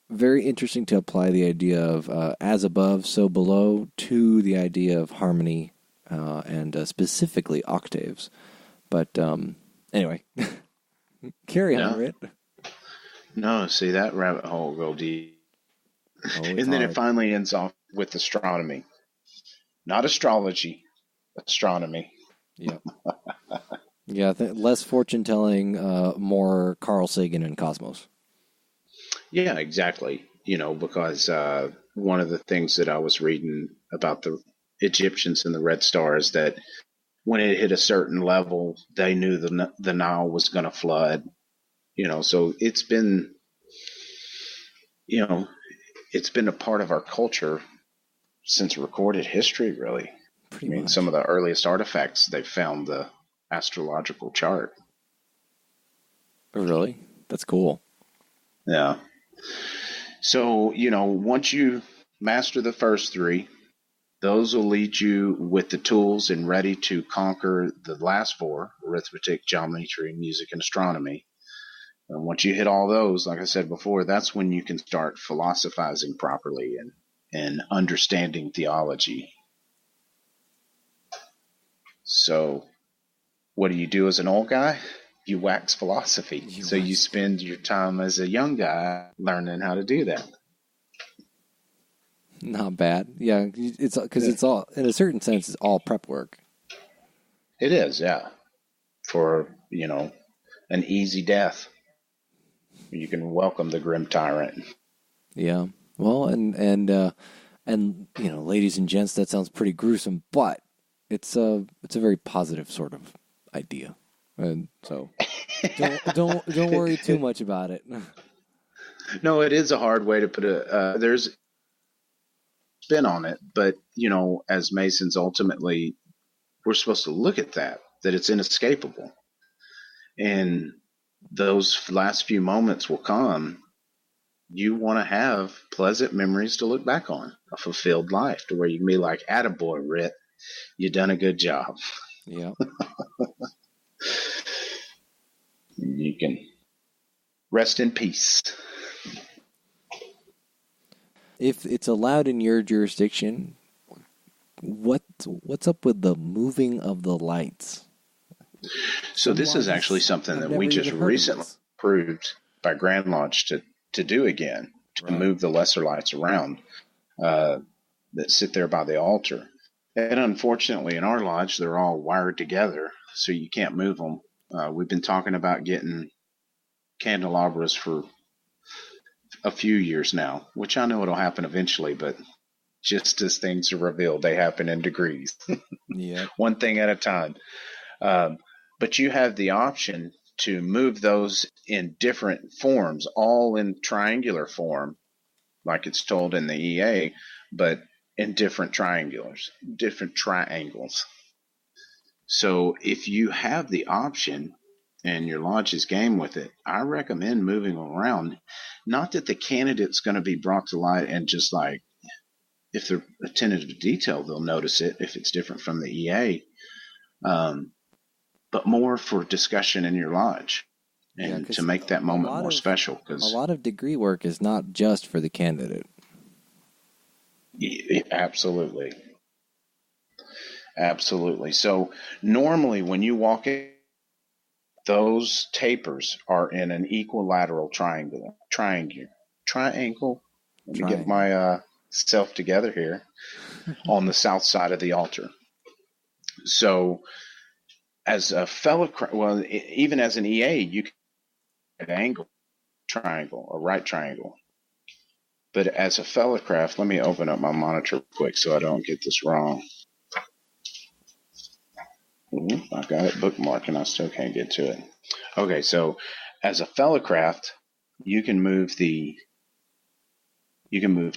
Very interesting to apply the idea of as above, so below to the idea of harmony and specifically octaves. But anyway, carry on, Rhit. No, see, that rabbit hole go deep. And then it finally ends off with astronomy. Not astrology, astronomy. Yeah. Yeah, less fortune telling, more Carl Sagan and Cosmos. Yeah, exactly. Because one of the things that I was reading about the Egyptians and the Red Star is that when it hit a certain level, they knew the Nile was going to flood. So it's been, it's been a part of our culture since recorded history, really. For Pretty I mean, much. some of the earliest artifacts, they found the astrological chart. Oh, really? That's cool. Yeah. So, once you master the first three, those will lead you with the tools and ready to conquer the last four: arithmetic, geometry, music, and astronomy. And once you hit all those, like I said before, that's when you can start philosophizing properly and understanding theology. So, what do you do as an old guy? You wax philosophy. So you spend your time as a young guy learning how to do that. Not bad. Yeah, it's because it's all, in a certain sense, it's all prep work. It is, yeah. For, an easy death. You can welcome the grim tyrant. Yeah. Well, and ladies and gents, that sounds pretty gruesome, but it's a very positive sort of idea, and so don't worry too much about it. No, it is a hard way to put there's spin on it, but as Masons, ultimately, we're supposed to look at that it's inescapable, and those last few moments will come. You want to have pleasant memories to look back on, a fulfilled life, to where you can be like, "Attaboy, Rhit, you done a good job." Yeah. You can rest in peace. If it's allowed in your jurisdiction, what's up with the moving of the lights? So this is actually something that we just recently approved by Grand Lodge to do again, to move the lesser lights around that sit there by the altar. And unfortunately, in our lodge, they're all wired together, so you can't move them. We've been talking about getting candelabras for a few years now, which I know it'll happen eventually, but just as things are revealed, they happen in degrees. Yeah. One thing at a time. But you have the option to move those in different forms, all in triangular form, like it's told in the EA, but in different triangles. So if you have the option and your lodge is game with it, I recommend moving them around. Not that the candidate's going to be brought to light and just like, if they're attentive to detail, they'll notice it if it's different from the EA. But more for discussion in your lodge and to make that moment more special. Because a lot of degree work is not just for the candidate. Absolutely. Absolutely. So normally when you walk in, those tapers are in an equilateral triangle. Let me get my self together here. On the south side of the altar. So as a Fellowcraft, even as an EA, you can have an angle triangle, a right triangle. But as a Fellowcraft, let me open up my monitor quick so I don't get this wrong. I got it bookmarked and I still can't get to it. Okay, so as a Fellowcraft, you can move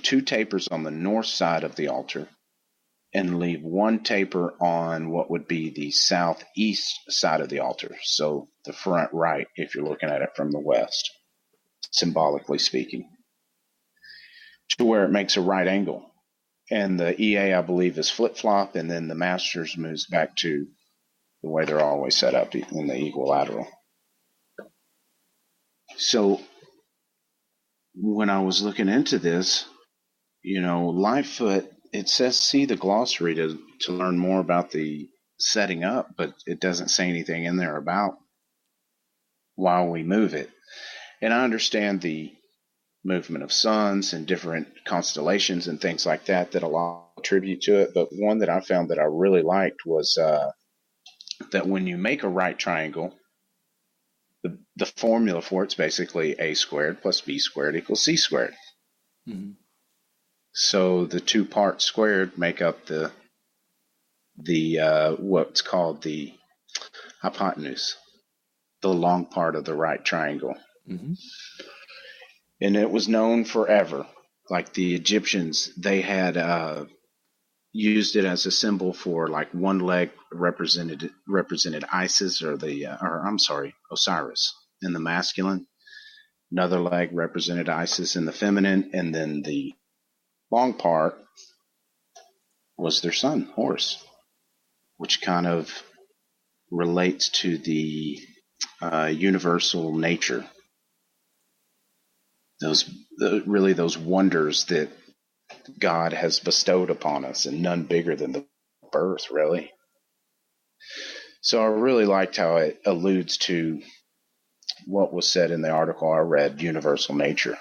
two tapers on the north side of the altar and leave one taper on what would be the southeast side of the altar. So the front right, if you're looking at it from the west, symbolically speaking, to where it makes a right angle. And the EA, I believe, is flip-flop, and then the Masters moves back to the way they're always set up in the equilateral. So when I was looking into this, Lightfoot, it says see the glossary to learn more about the setting up, but it doesn't say anything in there about why we move it. And I understand the movement of suns and different constellations and things like that a lot attribute to it, but one that I found that I really liked was that when you make a right triangle, the formula for it's basically a squared plus b squared equals c squared. Mm-hmm. So the two parts squared make up the what's called the hypotenuse, the long part of the right triangle. Mm-hmm. And it was known forever. Like the Egyptians, they had used it as a symbol for like one leg represented Isis or I'm sorry, Osiris in the masculine, another leg represented Isis in the feminine, and then the long part was their son, Horus, which kind of relates to the universal nature, those wonders that God has bestowed upon us, and none bigger than the birth, really. So I really liked how it alludes to what was said in the article I read, universal nature.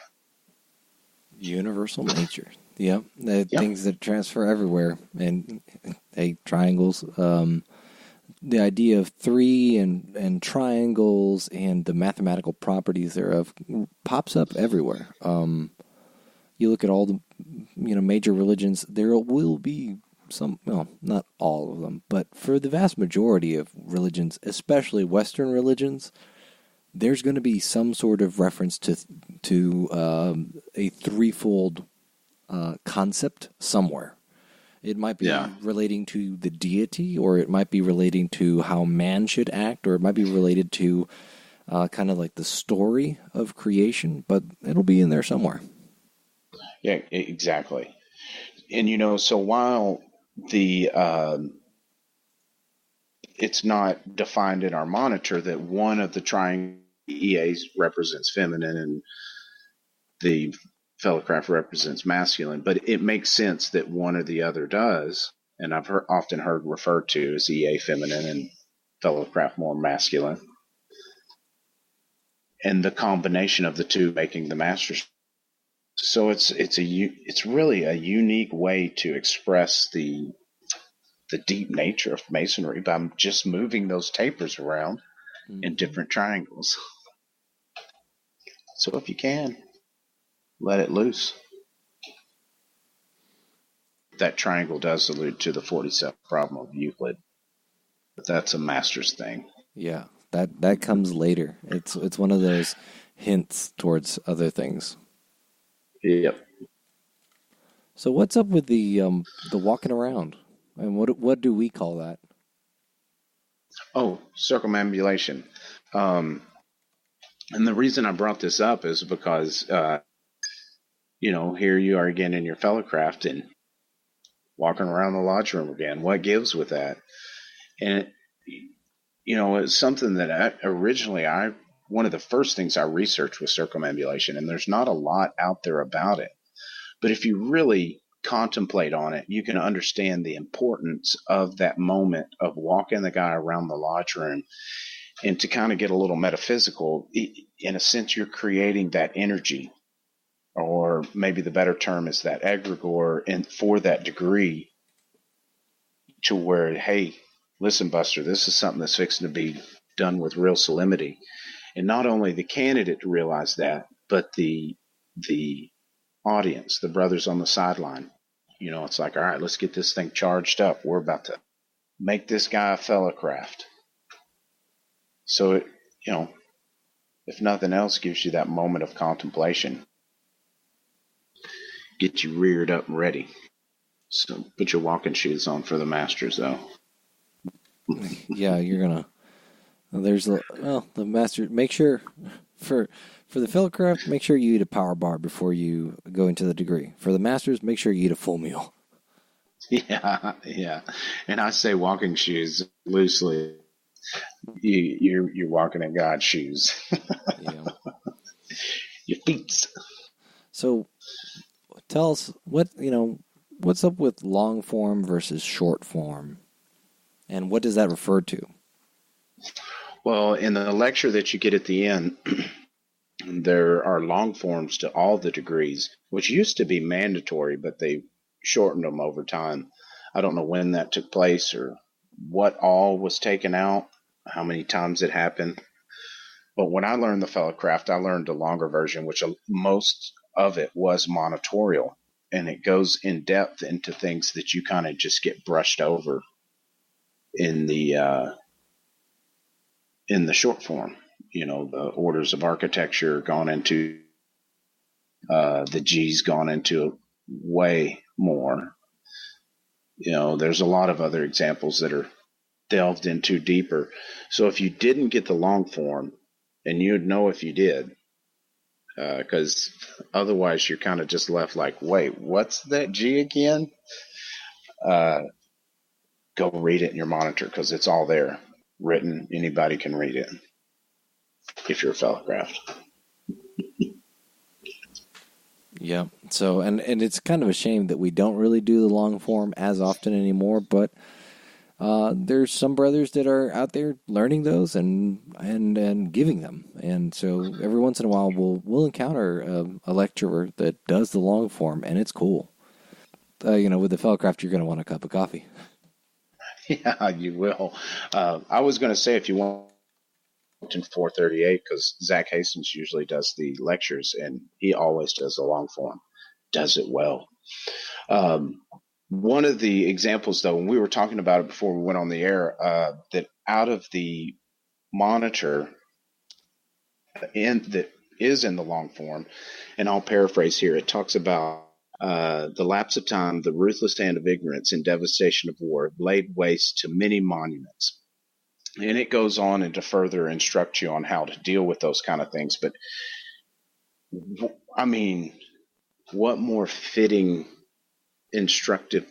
Universal nature. Yep. The Yep. things that transfer everywhere. And triangles. The idea of three and triangles and the mathematical properties thereof pops up everywhere. You look at all the major religions, there will be some, well, not all of them, but for the vast majority of religions, especially Western religions, there's going to be some sort of reference to a threefold concept somewhere. It might be relating to the deity, or it might be relating to how man should act, or it might be related to kind of like the story of creation, but it'll be in there somewhere. Yeah, exactly. And so while the it's not defined in our monitor that one of the triangle EAs represents feminine and the Fellowcraft represents masculine, but it makes sense that one or the other does, and I've often heard referred to as EA feminine and Fellowcraft more masculine, and the combination of the two making the masters. So it's really a unique way to express the deep nature of Masonry by just moving those tapers around in different triangles. So if you can, let it loose. That triangle does allude to the 47th problem of Euclid, but that's a master's thing. Yeah, that comes later. It's one of those hints towards other things. Yep. So what's up with the walking around, and what do we call that? Oh, circumambulation. And the reason I brought this up is because here you are again in your Fellowcraft and walking around the lodge room again. What gives with that? And it's something that one of the first things I researched was circumambulation, and there's not a lot out there about it. But if you really contemplate on it, you can understand the importance of that moment of walking the guy around the lodge room. And to kind of get a little metaphysical, in a sense, you're creating that energy, or maybe the better term is that egregore, and for that degree to where, hey, listen, Buster, this is something that's fixing to be done with real solemnity. And not only the candidate to realize that, but the audience, the brothers on the sideline. It's like, all right, let's get this thing charged up. We're about to make this guy a Fellowcraft. So, if nothing else, gives you that moment of contemplation. Get you reared up and ready. So put your walking shoes on for the masters, though. Yeah, you're gonna. The master. Make sure for the Fellowcraft, make sure you eat a power bar before you go into the degree. For the masters, make sure you eat a full meal. Yeah. And I say walking shoes loosely. You're walking in God's shoes. Yeah. Your feet. So, tell us what's up with long form versus short form, and what does that refer to? Well, in the lecture that you get at the end, there are long forms to all the degrees, which used to be mandatory, but they shortened them over time. I don't know when that took place or what all was taken out, how many times it happened. But when I learned the Fellowcraft, I learned the longer version, which most of it was monitorial, and it goes in depth into things that you kind of just get brushed over in the short form. The orders of architecture gone into, the G's gone into way more. There's a lot of other examples that are delved into deeper. So if you didn't get the long form, and you'd know if you did, because otherwise you're kind of just left like, wait, what's that G again? Go read it in your monitor because it's all there, written. Anybody can read it if you're a Fellowcraft. Yeah. So, and it's kind of a shame that we don't really do the long form as often anymore, but there's some brothers that are out there learning those and giving them. And so every once in a while we'll encounter a lecturer that does the long form, and it's cool. With the Fellowcraft, you're going to want a cup of coffee. Yeah, you will. I was going to say if you want in 438, because Zach Hastings usually does the lectures, and he always does the long form, does it well. One of the examples, though, when we were talking about it before we went on the air, that out of the monitor that is in the long form, and I'll paraphrase here, it talks about the lapse of time, the ruthless hand of ignorance and devastation of war laid waste to many monuments. And it goes on and to further instruct you on how to deal with those kind of things. But I mean, what more fitting, instructive,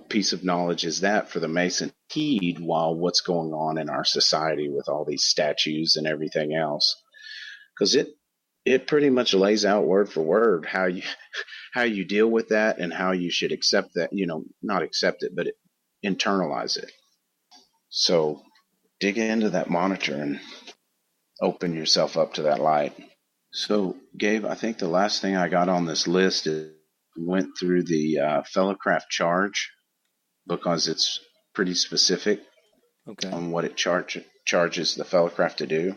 piece of knowledge is that for the Mason heed while what's going on in our society with all these statues and everything else? Because it pretty much lays out word for word how you deal with that and how you should accept that, not accept it, but internalize it. So dig into that monitor and open yourself up to that light. So, Gabe, I think the last thing I got on this list is went through the Fellowcraft charge because it's pretty specific on what it charges the Fellowcraft to do.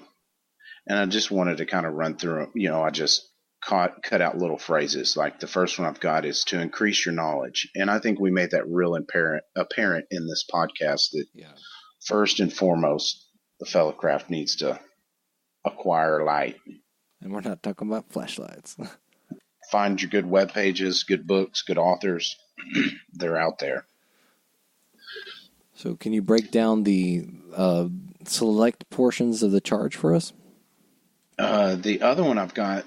And I just wanted to kind of run through them. I just cut out little phrases. Like the first one I've got is to increase your knowledge. And I think we made that real apparent in this podcast that first and foremost, the Fellowcraft needs to acquire light. And we're not talking about flashlights. Find your good web pages, good books, good authors. They're out there. So can you break down the select portions of the charge for us? The other one I've got,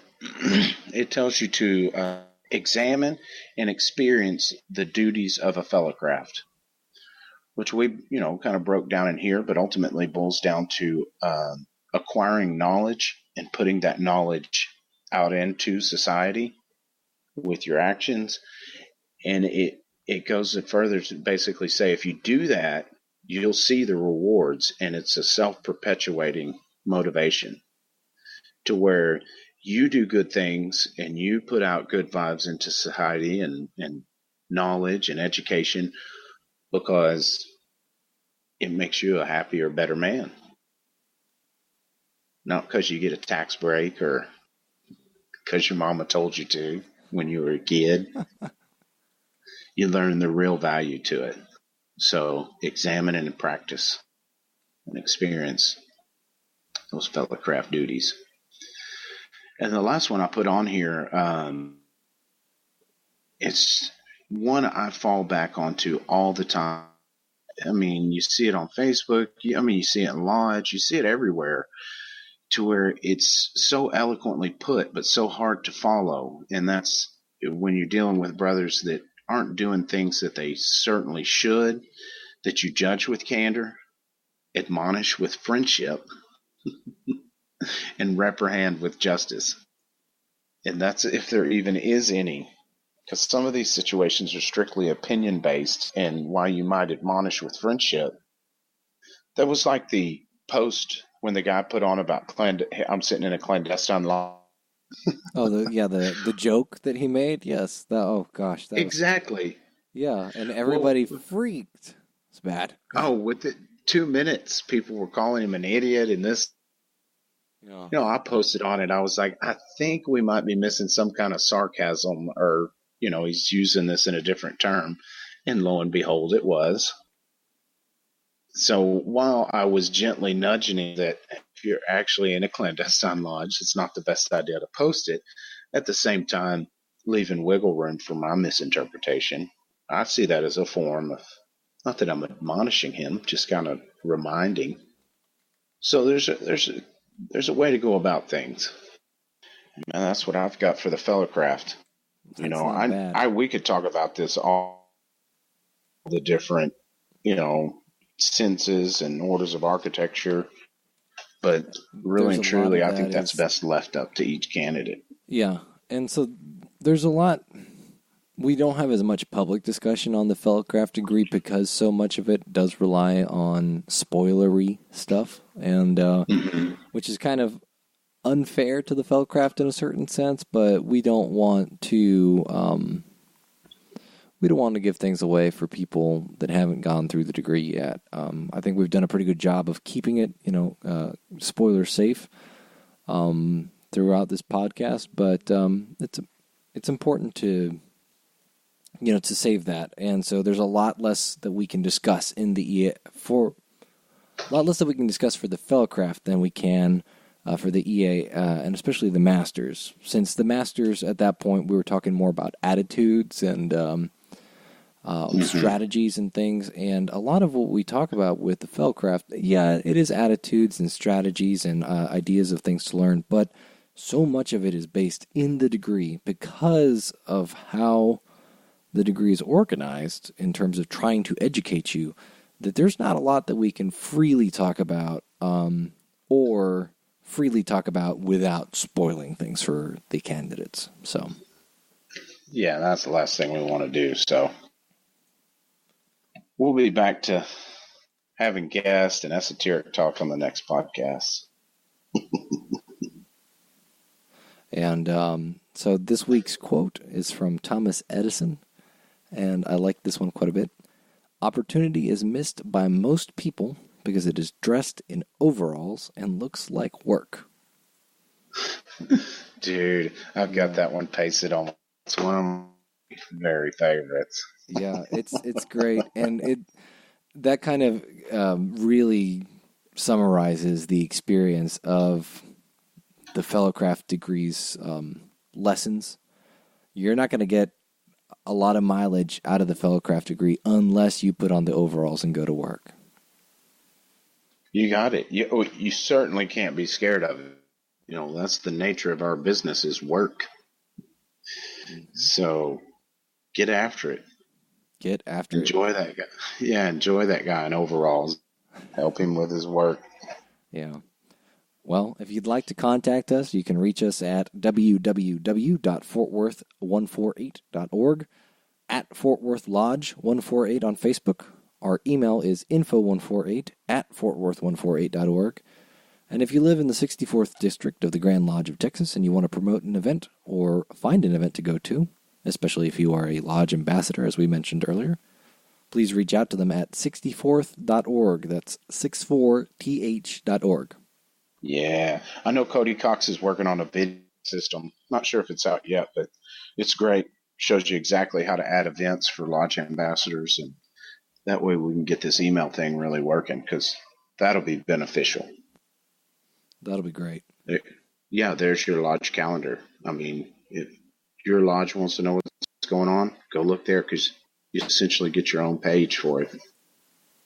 it tells you to examine and experience the duties of a Fellowcraft, which we, kind of broke down in here, but ultimately boils down to acquiring knowledge and putting that knowledge out into society with your actions. And it goes further to basically say, if you do that, you'll see the rewards, and it's a self-perpetuating motivation to where you do good things and you put out good vibes into society and knowledge and education because it makes you a happier, better man. Not because you get a tax break or because your mama told you to when you were a kid. You learn the real value to it. So examine and practice and experience those Fellowcraft duties. And the last one I put on here, it's one I fall back onto all the time. I mean, you see it on Facebook. You see it in Lodge. You see it everywhere to where it's so eloquently put, but so hard to follow. And that's when you're dealing with brothers that aren't doing things that they certainly should, that you judge with candor, admonish with friendship, and reprehend with justice. And that's if there even is any. Because some of these situations are strictly opinion-based, and while you might admonish with friendship, that was like the post when the guy put on about I'm sitting in a clandestine lodge. The joke that he made? Yes. Exactly. And everybody freaked. It's bad. With it, 2 minutes, people were calling him an idiot and this. I posted on it. I was like, I think we might be missing some kind of sarcasm or, he's using this in a different term. And lo and behold, it was. So while I was gently nudging that if you're actually in a clandestine lodge, it's not the best idea to post it, at the same time, leaving wiggle room for my misinterpretation. I see that as a form of, not that I'm admonishing him, just kind of reminding. So there's a way to go about things. And that's what I've got for the Fellowcraft. That's not bad. We could talk about this, all the different, senses and orders of architecture, but really and truly, I think that's best left up to each candidate. Yeah, and so there's a lot. We don't have as much public discussion on the Fellowcraft degree because so much of it does rely on spoilery stuff, and which is kind of unfair to the Fellowcraft in a certain sense. But we don't want to give things away for people that haven't gone through the degree yet. I think we've done a pretty good job of keeping it, spoiler safe throughout this podcast. But it's important to to save that, and so there's a lot less that we can discuss in the EA for the Fellowcraft than we can for the EA, and especially the Masters. Since the Masters at that point we were talking more about attitudes and strategies and things, and a lot of what we talk about with the Fellowcraft, it is attitudes and strategies and ideas of things to learn, but so much of it is based in the degree because of how the degree is organized in terms of trying to educate you, that there's not a lot that we can freely talk about or freely talk about without spoiling things for the candidates. So, yeah, that's the last thing we want to do. So we'll be back to having guests and esoteric talk on the next podcast. And so this week's quote is from Thomas Edison, and I like this one quite a bit. Opportunity is missed by most people because it is dressed in overalls and looks like work. Dude, I've got that one pasted on. It's one of my very favorites. Yeah, it's great, and that kind of really summarizes the experience of the Fellowcraft degree's lessons. You're not going to get a lot of mileage out of the Fellowcraft degree unless you put on the overalls and go to work. You got it. You certainly can't be scared of it. That's the nature of our business, is work. So get after it. Enjoy that guy. Yeah, enjoy that guy in overalls. Help him with his work. Yeah. Well, if you'd like to contact us, you can reach us at www.fortworth148.org, at Fort Worth Lodge 148 on Facebook. Our email is info148@fortworth148.org. And if you live in the 64th District of the Grand Lodge of Texas and you want to promote an event or find an event to go to, especially if you are a lodge ambassador, as we mentioned earlier, please reach out to them at 64th.org. That's 64th.org. Yeah, I know Cody Cox is working on a bid system. Not sure if it's out yet, but it's great. Shows you exactly how to add events for lodge ambassadors, and that way we can get this email thing really working, because that'll be beneficial. That'll be great. Yeah, there's your lodge calendar. I mean, if your lodge wants to know what's going on, go look there, because you essentially get your own page for it.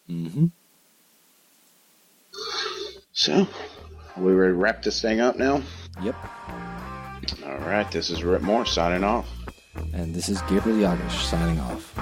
Mm-hmm. So, we ready to wrap this thing up now? Yep. All right, this is Rhit Moore signing off. And this is Gabriel Jagush signing off.